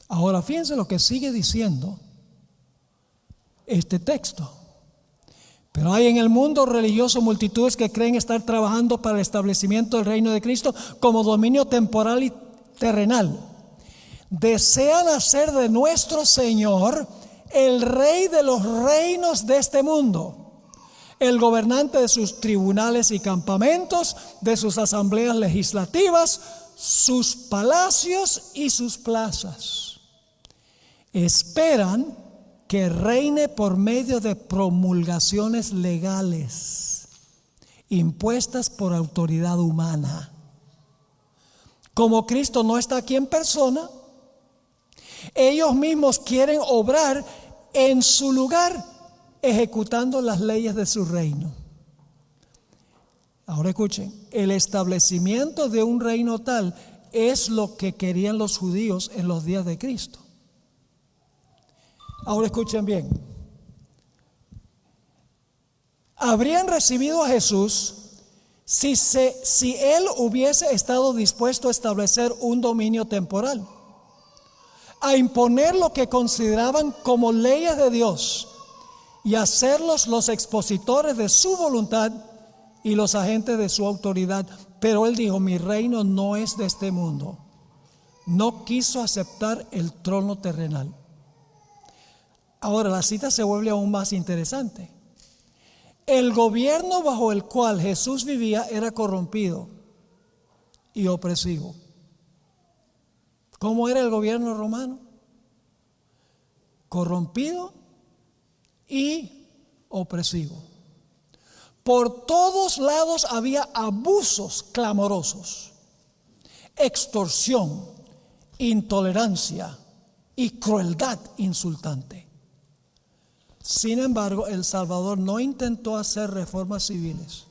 Ahora fíjense lo que sigue diciendo este texto. Pero hay en el mundo religioso multitudes que creen estar trabajando para el establecimiento del reino de Cristo como dominio temporal y terrenal. Desean hacer de nuestro Señor el rey de los reinos de este mundo, el gobernante de sus tribunales y campamentos, de sus asambleas legislativas, sus palacios y sus plazas. Esperan que reine por medio de promulgaciones legales impuestas por autoridad humana. Como Cristo no está aquí en persona, ellos mismos quieren obrar en su lugar, ejecutando las leyes de su reino. Ahora escuchen, el establecimiento de un reino tal es lo que querían los judíos en los días de Cristo. Ahora escuchen bien. Habrían recibido a Jesús si Él hubiese estado dispuesto a establecer un dominio temporal, a imponer lo que consideraban como leyes de Dios y hacerlos los expositores de su voluntad y los agentes de su autoridad. Pero Él dijo: mi reino no es de este mundo. No quiso aceptar el trono terrenal. Ahora la cita se vuelve aún más interesante. El gobierno bajo el cual Jesús vivía era corrompido y opresivo. ¿Cómo era el gobierno romano? Corrompido y opresivo. Por todos lados había abusos clamorosos, extorsión, intolerancia y crueldad insultante. Sin embargo, el Salvador no intentó hacer reformas civiles.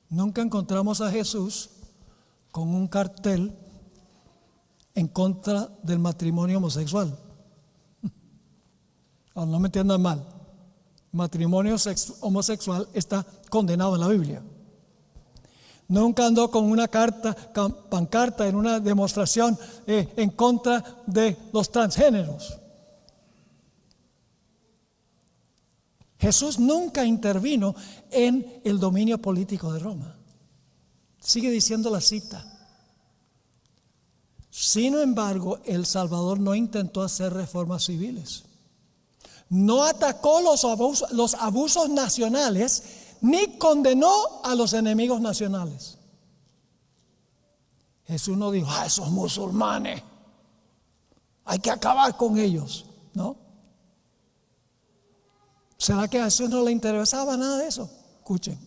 Nunca encontramos a Jesús con un cartel en contra del matrimonio homosexual. No me entiendan mal. El matrimonio homosexual está condenado en la Biblia. Nunca andó con una pancarta en una demostración en contra de los transgéneros. Jesús nunca intervino en el dominio político de Roma. Sigue diciendo la cita. Sin embargo, el Salvador no intentó hacer reformas civiles. No atacó los abusos nacionales, ni condenó a los enemigos nacionales. Jesús no dijo: esos musulmanes, hay que acabar con ellos. No. ¿Será que a Jesús no le interesaba nada de eso? Escuchen.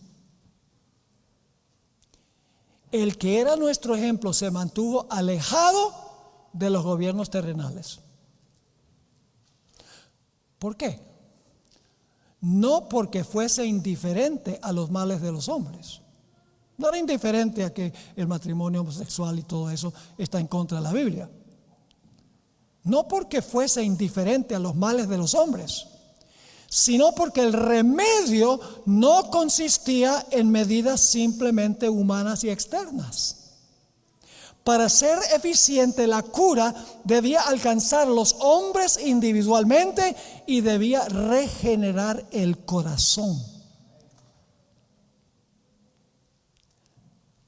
El que era nuestro ejemplo se mantuvo alejado de los gobiernos terrenales. ¿Por qué? No porque fuese indiferente a los males de los hombres. No era indiferente a que el matrimonio homosexual y todo eso está en contra de la Biblia. No porque fuese indiferente a los males de los hombres, sino porque el remedio no consistía en medidas simplemente humanas y externas. Para ser eficiente, la cura debía alcanzar a los hombres individualmente y debía regenerar el corazón.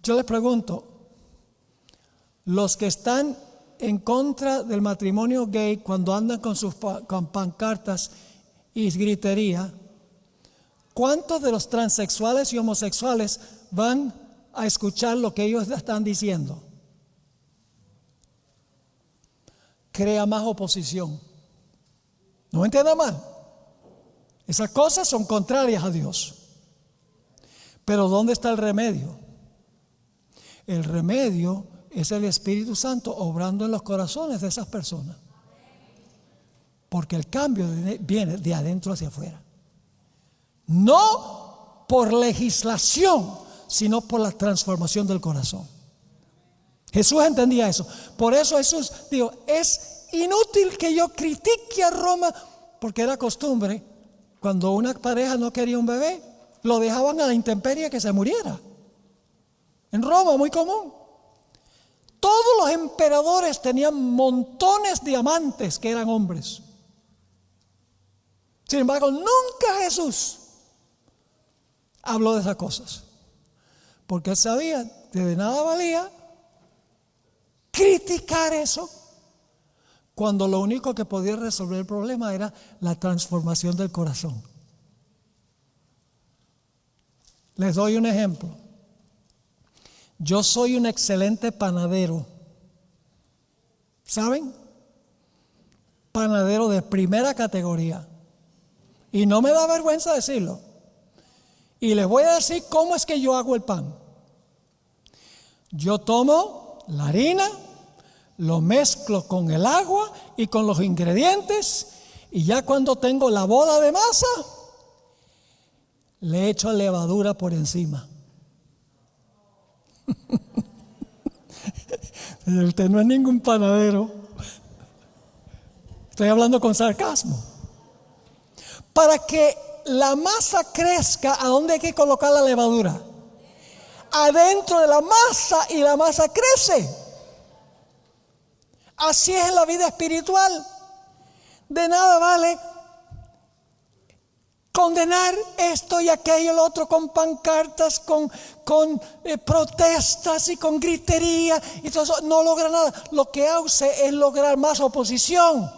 Yo les pregunto, los que están en contra del matrimonio gay, cuando andan con sus pancartas y gritería, ¿cuántos de los transexuales y homosexuales van a escuchar lo que ellos están diciendo? Crea más oposición. No me entiendan mal. Esas cosas son contrarias a Dios. Pero ¿dónde está el remedio? El remedio es el Espíritu Santo obrando en los corazones de esas personas. Porque el cambio viene de adentro hacia afuera. No por legislación, sino por la transformación del corazón. Jesús entendía eso. Por eso Jesús dijo: es inútil que yo critique a Roma, porque era costumbre, cuando una pareja no quería un bebé, lo dejaban a la intemperie que se muriera. En Roma, muy común. Todos los emperadores tenían montones de amantes que eran hombres. Sin embargo, nunca Jesús habló de esas cosas, porque él sabía que de nada valía criticar eso, cuando lo único que podía resolver el problema era la transformación del corazón. Les doy un ejemplo. Yo soy un excelente panadero. ¿Saben? Panadero de primera categoría. Y no me da vergüenza decirlo. Y les voy a decir cómo es que yo hago el pan. Yo tomo la harina, lo mezclo con el agua y con los ingredientes, y ya cuando tengo la bola de masa, le echo levadura por encima. Usted no es ningún panadero. Estoy hablando con sarcasmo. Para que la masa crezca, ¿a dónde hay que colocar la levadura? Adentro de la masa, y la masa crece. Así es en la vida espiritual. De nada vale condenar esto y aquello y lo otro con pancartas, con protestas y con gritería, y todo eso no logra nada. Lo que hace es lograr más oposición.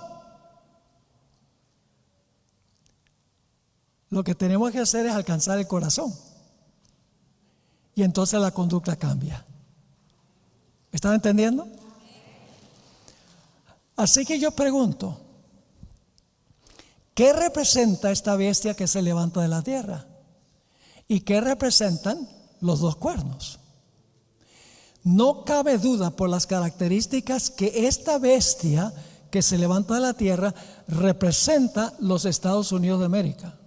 Lo que tenemos que hacer es alcanzar el corazón, y entonces la conducta cambia. ¿Me están entendiendo? Así que yo pregunto, ¿qué representa esta bestia que se levanta de la tierra? ¿Y qué representan los dos cuernos? No cabe duda por las características que esta bestia que se levanta de la tierra representa los Estados Unidos de América.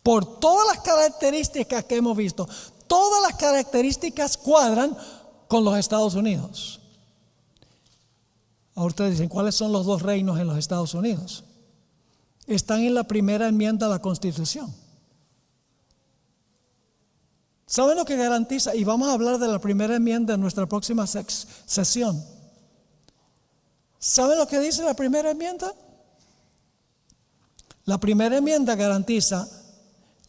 Por todas las características que hemos visto, todas las características cuadran con los Estados Unidos. Ahora ustedes dicen, ¿cuáles son los dos reinos en los Estados Unidos? Están en la primera enmienda de la Constitución. ¿Saben lo que garantiza? Y vamos a hablar de la primera enmienda en nuestra próxima sesión. ¿Saben lo que dice la primera enmienda? La primera enmienda garantiza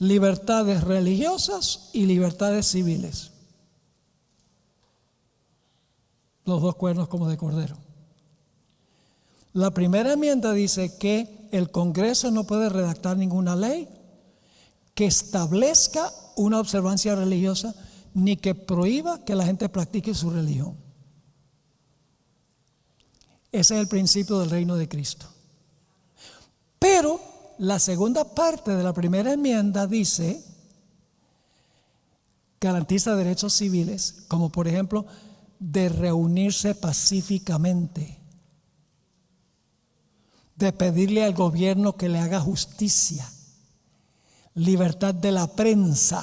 libertades religiosas y libertades civiles. Los dos cuernos como de cordero. La primera enmienda dice que el Congreso no puede redactar ninguna ley que establezca una observancia religiosa, ni que prohíba que la gente practique su religión. Ese es el principio del reino de Cristo. Pero la segunda parte de la primera enmienda dice, garantiza derechos civiles, como por ejemplo, de reunirse pacíficamente, de pedirle al gobierno que le haga justicia, libertad de la prensa,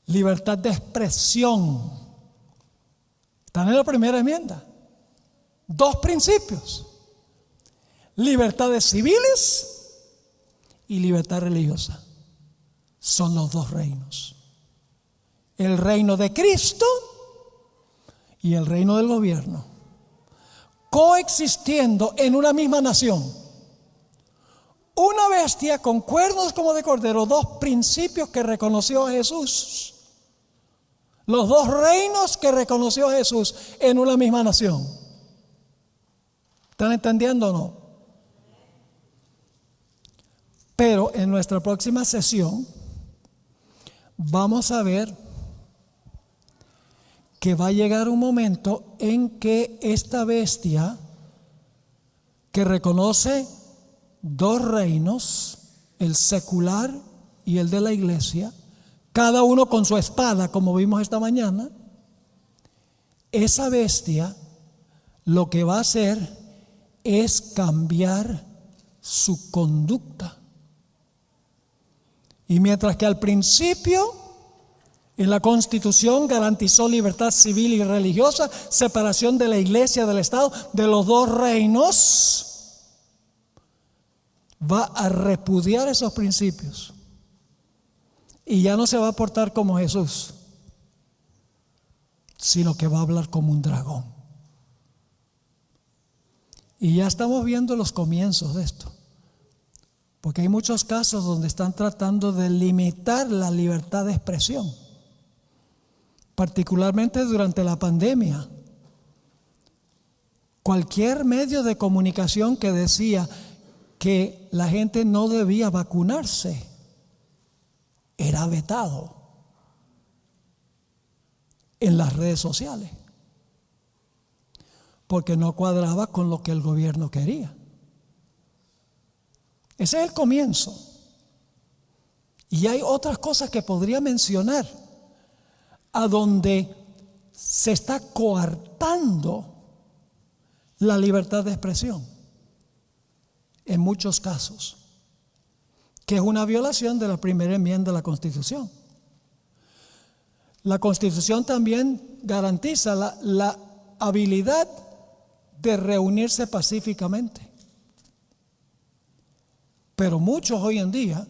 libertad de expresión. Están en la primera enmienda. Dos principios: libertades civiles y libertad religiosa. Son los dos reinos: el reino de Cristo y el reino del gobierno, coexistiendo en una misma nación. Una bestia con cuernos como de cordero, dos principios que reconoció Jesús. Los dos reinos que reconoció Jesús en una misma nación. ¿Están entendiendo o no? Pero en nuestra próxima sesión vamos a ver que va a llegar un momento en que esta bestia, que reconoce dos reinos, el secular y el de la iglesia, cada uno con su espada, como vimos esta mañana, esa bestia lo que va a hacer es cambiar su conducta. Y mientras que al principio en la Constitución garantizó libertad civil y religiosa, separación de la iglesia del Estado, de los dos reinos, va a repudiar esos principios Y ya no se va a portar como Jesús, sino que va a hablar como un dragón. Y ya estamos viendo los comienzos de esto. Porque hay muchos casos donde están tratando de limitar la libertad de expresión. Particularmente durante la pandemia. Cualquier medio de comunicación que decía que la gente no debía vacunarse era vetado en las redes sociales, porque no cuadraba con lo que el gobierno quería. Ese es el comienzo. Y hay otras cosas que podría mencionar a donde se está coartando la libertad de expresión en muchos casos, que es una violación de la primera enmienda de la Constitución. La Constitución también garantiza la habilidad de reunirse pacíficamente. Pero muchos hoy en día,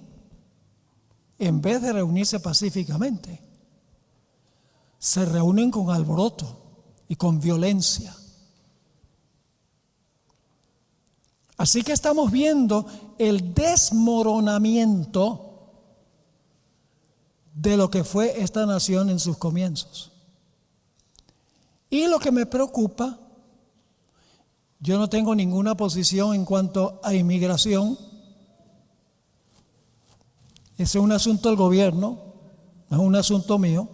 en vez de reunirse pacíficamente, se reúnen con alboroto y con violencia. Así que estamos viendo el desmoronamiento de lo que fue esta nación en sus comienzos. Y lo que me preocupa, yo no tengo ninguna posición en cuanto a inmigración. Ese es un asunto del gobierno, no es un asunto mío.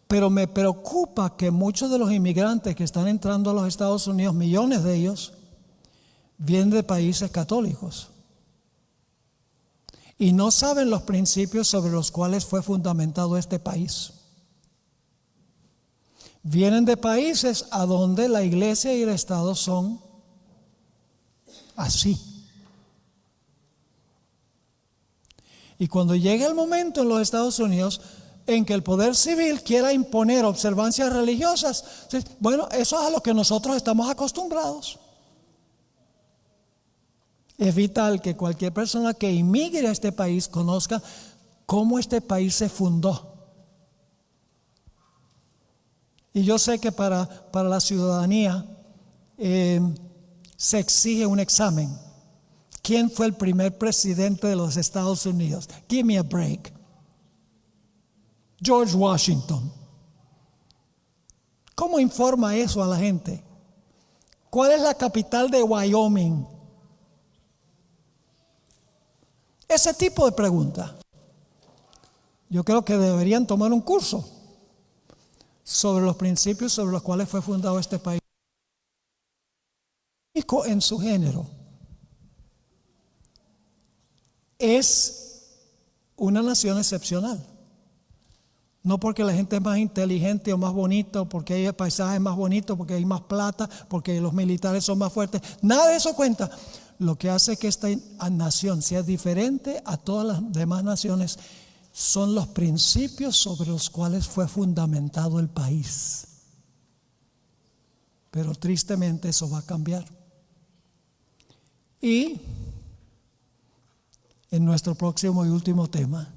Pero me preocupa que muchos de los inmigrantes que están entrando a los Estados Unidos, millones de ellos, vienen de países católicos. Y no saben los principios sobre los cuales fue fundamentado este país. Vienen de países a donde la iglesia y el Estado son así. Y cuando llegue el momento en los Estados Unidos en que el poder civil quiera imponer observancias religiosas, bueno, eso es a lo que nosotros estamos acostumbrados. Es vital que cualquier persona que inmigre a este país conozca cómo este país se fundó. Y yo sé que para la ciudadanía se exige un examen. ¿Quién fue el primer presidente de los Estados Unidos? Give me a break. George Washington. ¿Cómo informa eso a la gente? ¿Cuál es la capital de Wyoming? Ese tipo de preguntas. Yo creo que deberían tomar un curso sobre los principios sobre los cuales fue fundado este país. Único en su género. Es una nación excepcional. No porque la gente es más inteligente o más bonita, o porque hay paisajes más bonitos, porque hay más plata, porque los militares son más fuertes. Nada de eso cuenta. Lo que hace que esta nación sea diferente a todas las demás naciones son los principios sobre los cuales fue fundamentado el país. Pero tristemente eso va a cambiar. Y en nuestro próximo y último tema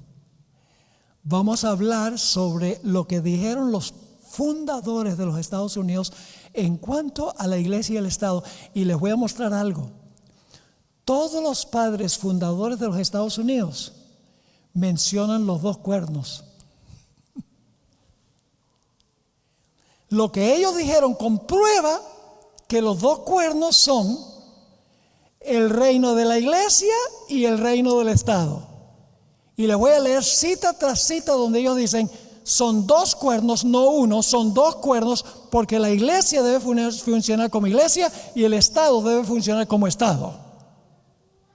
vamos a hablar sobre lo que dijeron los fundadores de los Estados Unidos en cuanto a la iglesia y el Estado. Y les voy a mostrar algo. Todos los padres fundadores de los Estados Unidos mencionan los dos cuernos. Lo que ellos dijeron comprueba que los dos cuernos son el reino de la iglesia y el reino del Estado. Y les voy a leer cita tras cita donde ellos dicen, son dos cuernos, no uno, son dos cuernos, porque la iglesia debe funcionar como iglesia y el Estado debe funcionar como Estado.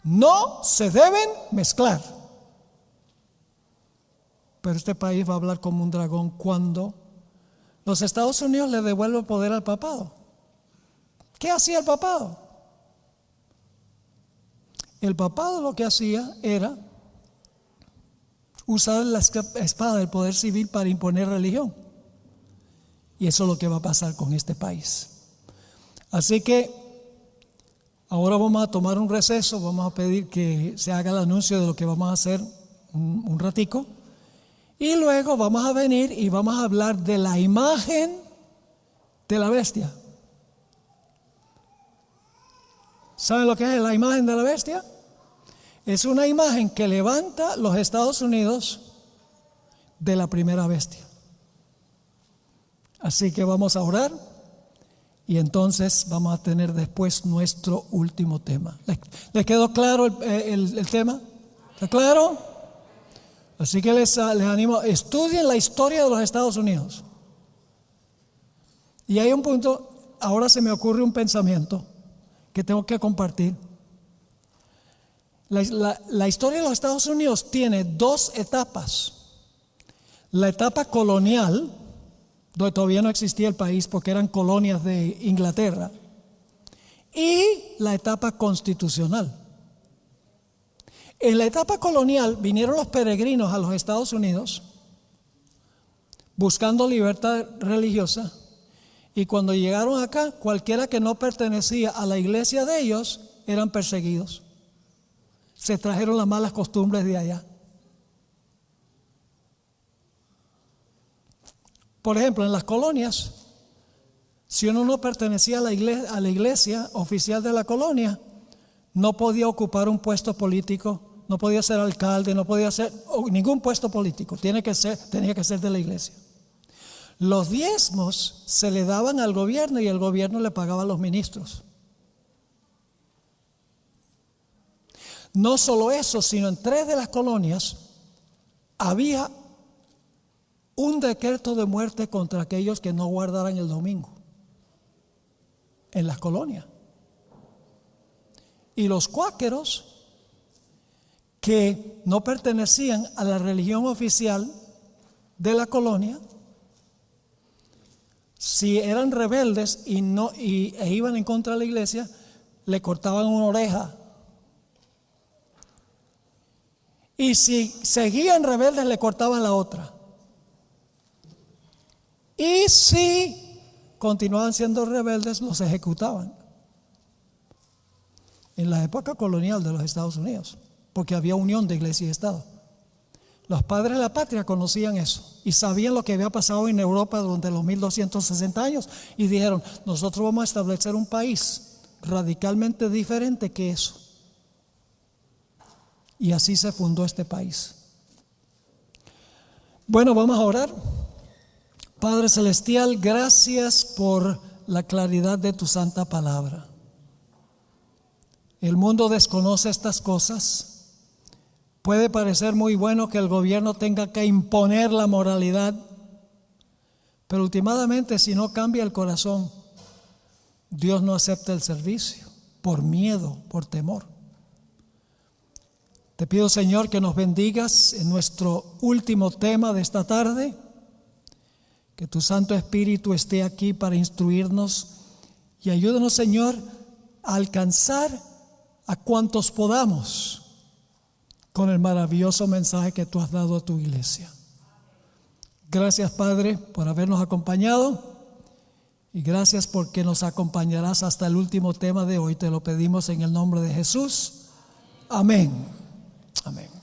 No se deben mezclar. Pero este país va a hablar como un dragón cuando los Estados Unidos le devuelven el poder al papado. ¿Qué hacía el papado? El papado lo que hacía era usar la espada del poder civil para imponer religión. Y eso es lo que va a pasar con este país. Así que ahora vamos a tomar un receso, vamos a pedir que se haga el anuncio de lo que vamos a hacer un ratico. Y luego vamos a venir y vamos a hablar de la imagen de la bestia. ¿Saben lo que es la imagen de la bestia? Es una imagen que levanta los Estados Unidos de la primera bestia. Así que vamos a orar y entonces vamos a tener después nuestro último tema. ¿Les quedó claro el tema? ¿Está claro? Así que les animo, estudien la historia de los Estados Unidos. Y hay un punto, ahora se me ocurre un pensamiento que tengo que compartir. La historia de los Estados Unidos tiene dos etapas. La etapa colonial, donde todavía no existía el país porque eran colonias de Inglaterra, y la etapa constitucional. En la etapa colonial vinieron los peregrinos a los Estados Unidos buscando libertad religiosa, y cuando llegaron acá, cualquiera que no pertenecía a la iglesia de ellos eran perseguidos. Se trajeron las malas costumbres de allá. Por ejemplo, en las colonias, si uno no pertenecía a la iglesia oficial de la colonia, no podía ocupar un puesto político, no podía ser alcalde, no podía ser ningún puesto político, tenía que ser de la iglesia. Los diezmos se le daban al gobierno y el gobierno le pagaba a los ministros. No solo eso, sino en 3 de las colonias había un decreto de muerte contra aquellos que no guardaran el domingo en las colonias. Y los cuáqueros, que no pertenecían a la religión oficial de la colonia, si eran rebeldes e iban en contra de la iglesia, le cortaban una oreja. Y si seguían rebeldes, le cortaban la otra. Y si continuaban siendo rebeldes, los ejecutaban. En la época colonial de los Estados Unidos, porque había unión de iglesia y Estado. Los padres de la patria conocían eso y sabían lo que había pasado en Europa durante los 1260 años y dijeron: nosotros vamos a establecer un país radicalmente diferente que eso. Y así se fundó este país. Bueno, vamos a orar. Padre Celestial, gracias por la claridad de tu santa palabra. El mundo desconoce estas cosas. Puede parecer muy bueno que el gobierno tenga que imponer la moralidad, pero últimamente, si no cambia el corazón, Dios no acepta el servicio por miedo, por temor. Te pido, Señor, que nos bendigas en nuestro último tema de esta tarde, que tu Santo Espíritu esté aquí para instruirnos y ayúdanos, Señor, a alcanzar a cuantos podamos con el maravilloso mensaje que tú has dado a tu iglesia. Gracias, Padre, por habernos acompañado y gracias porque nos acompañarás hasta el último tema de hoy. Te lo pedimos en el nombre de Jesús. Amén. Amén.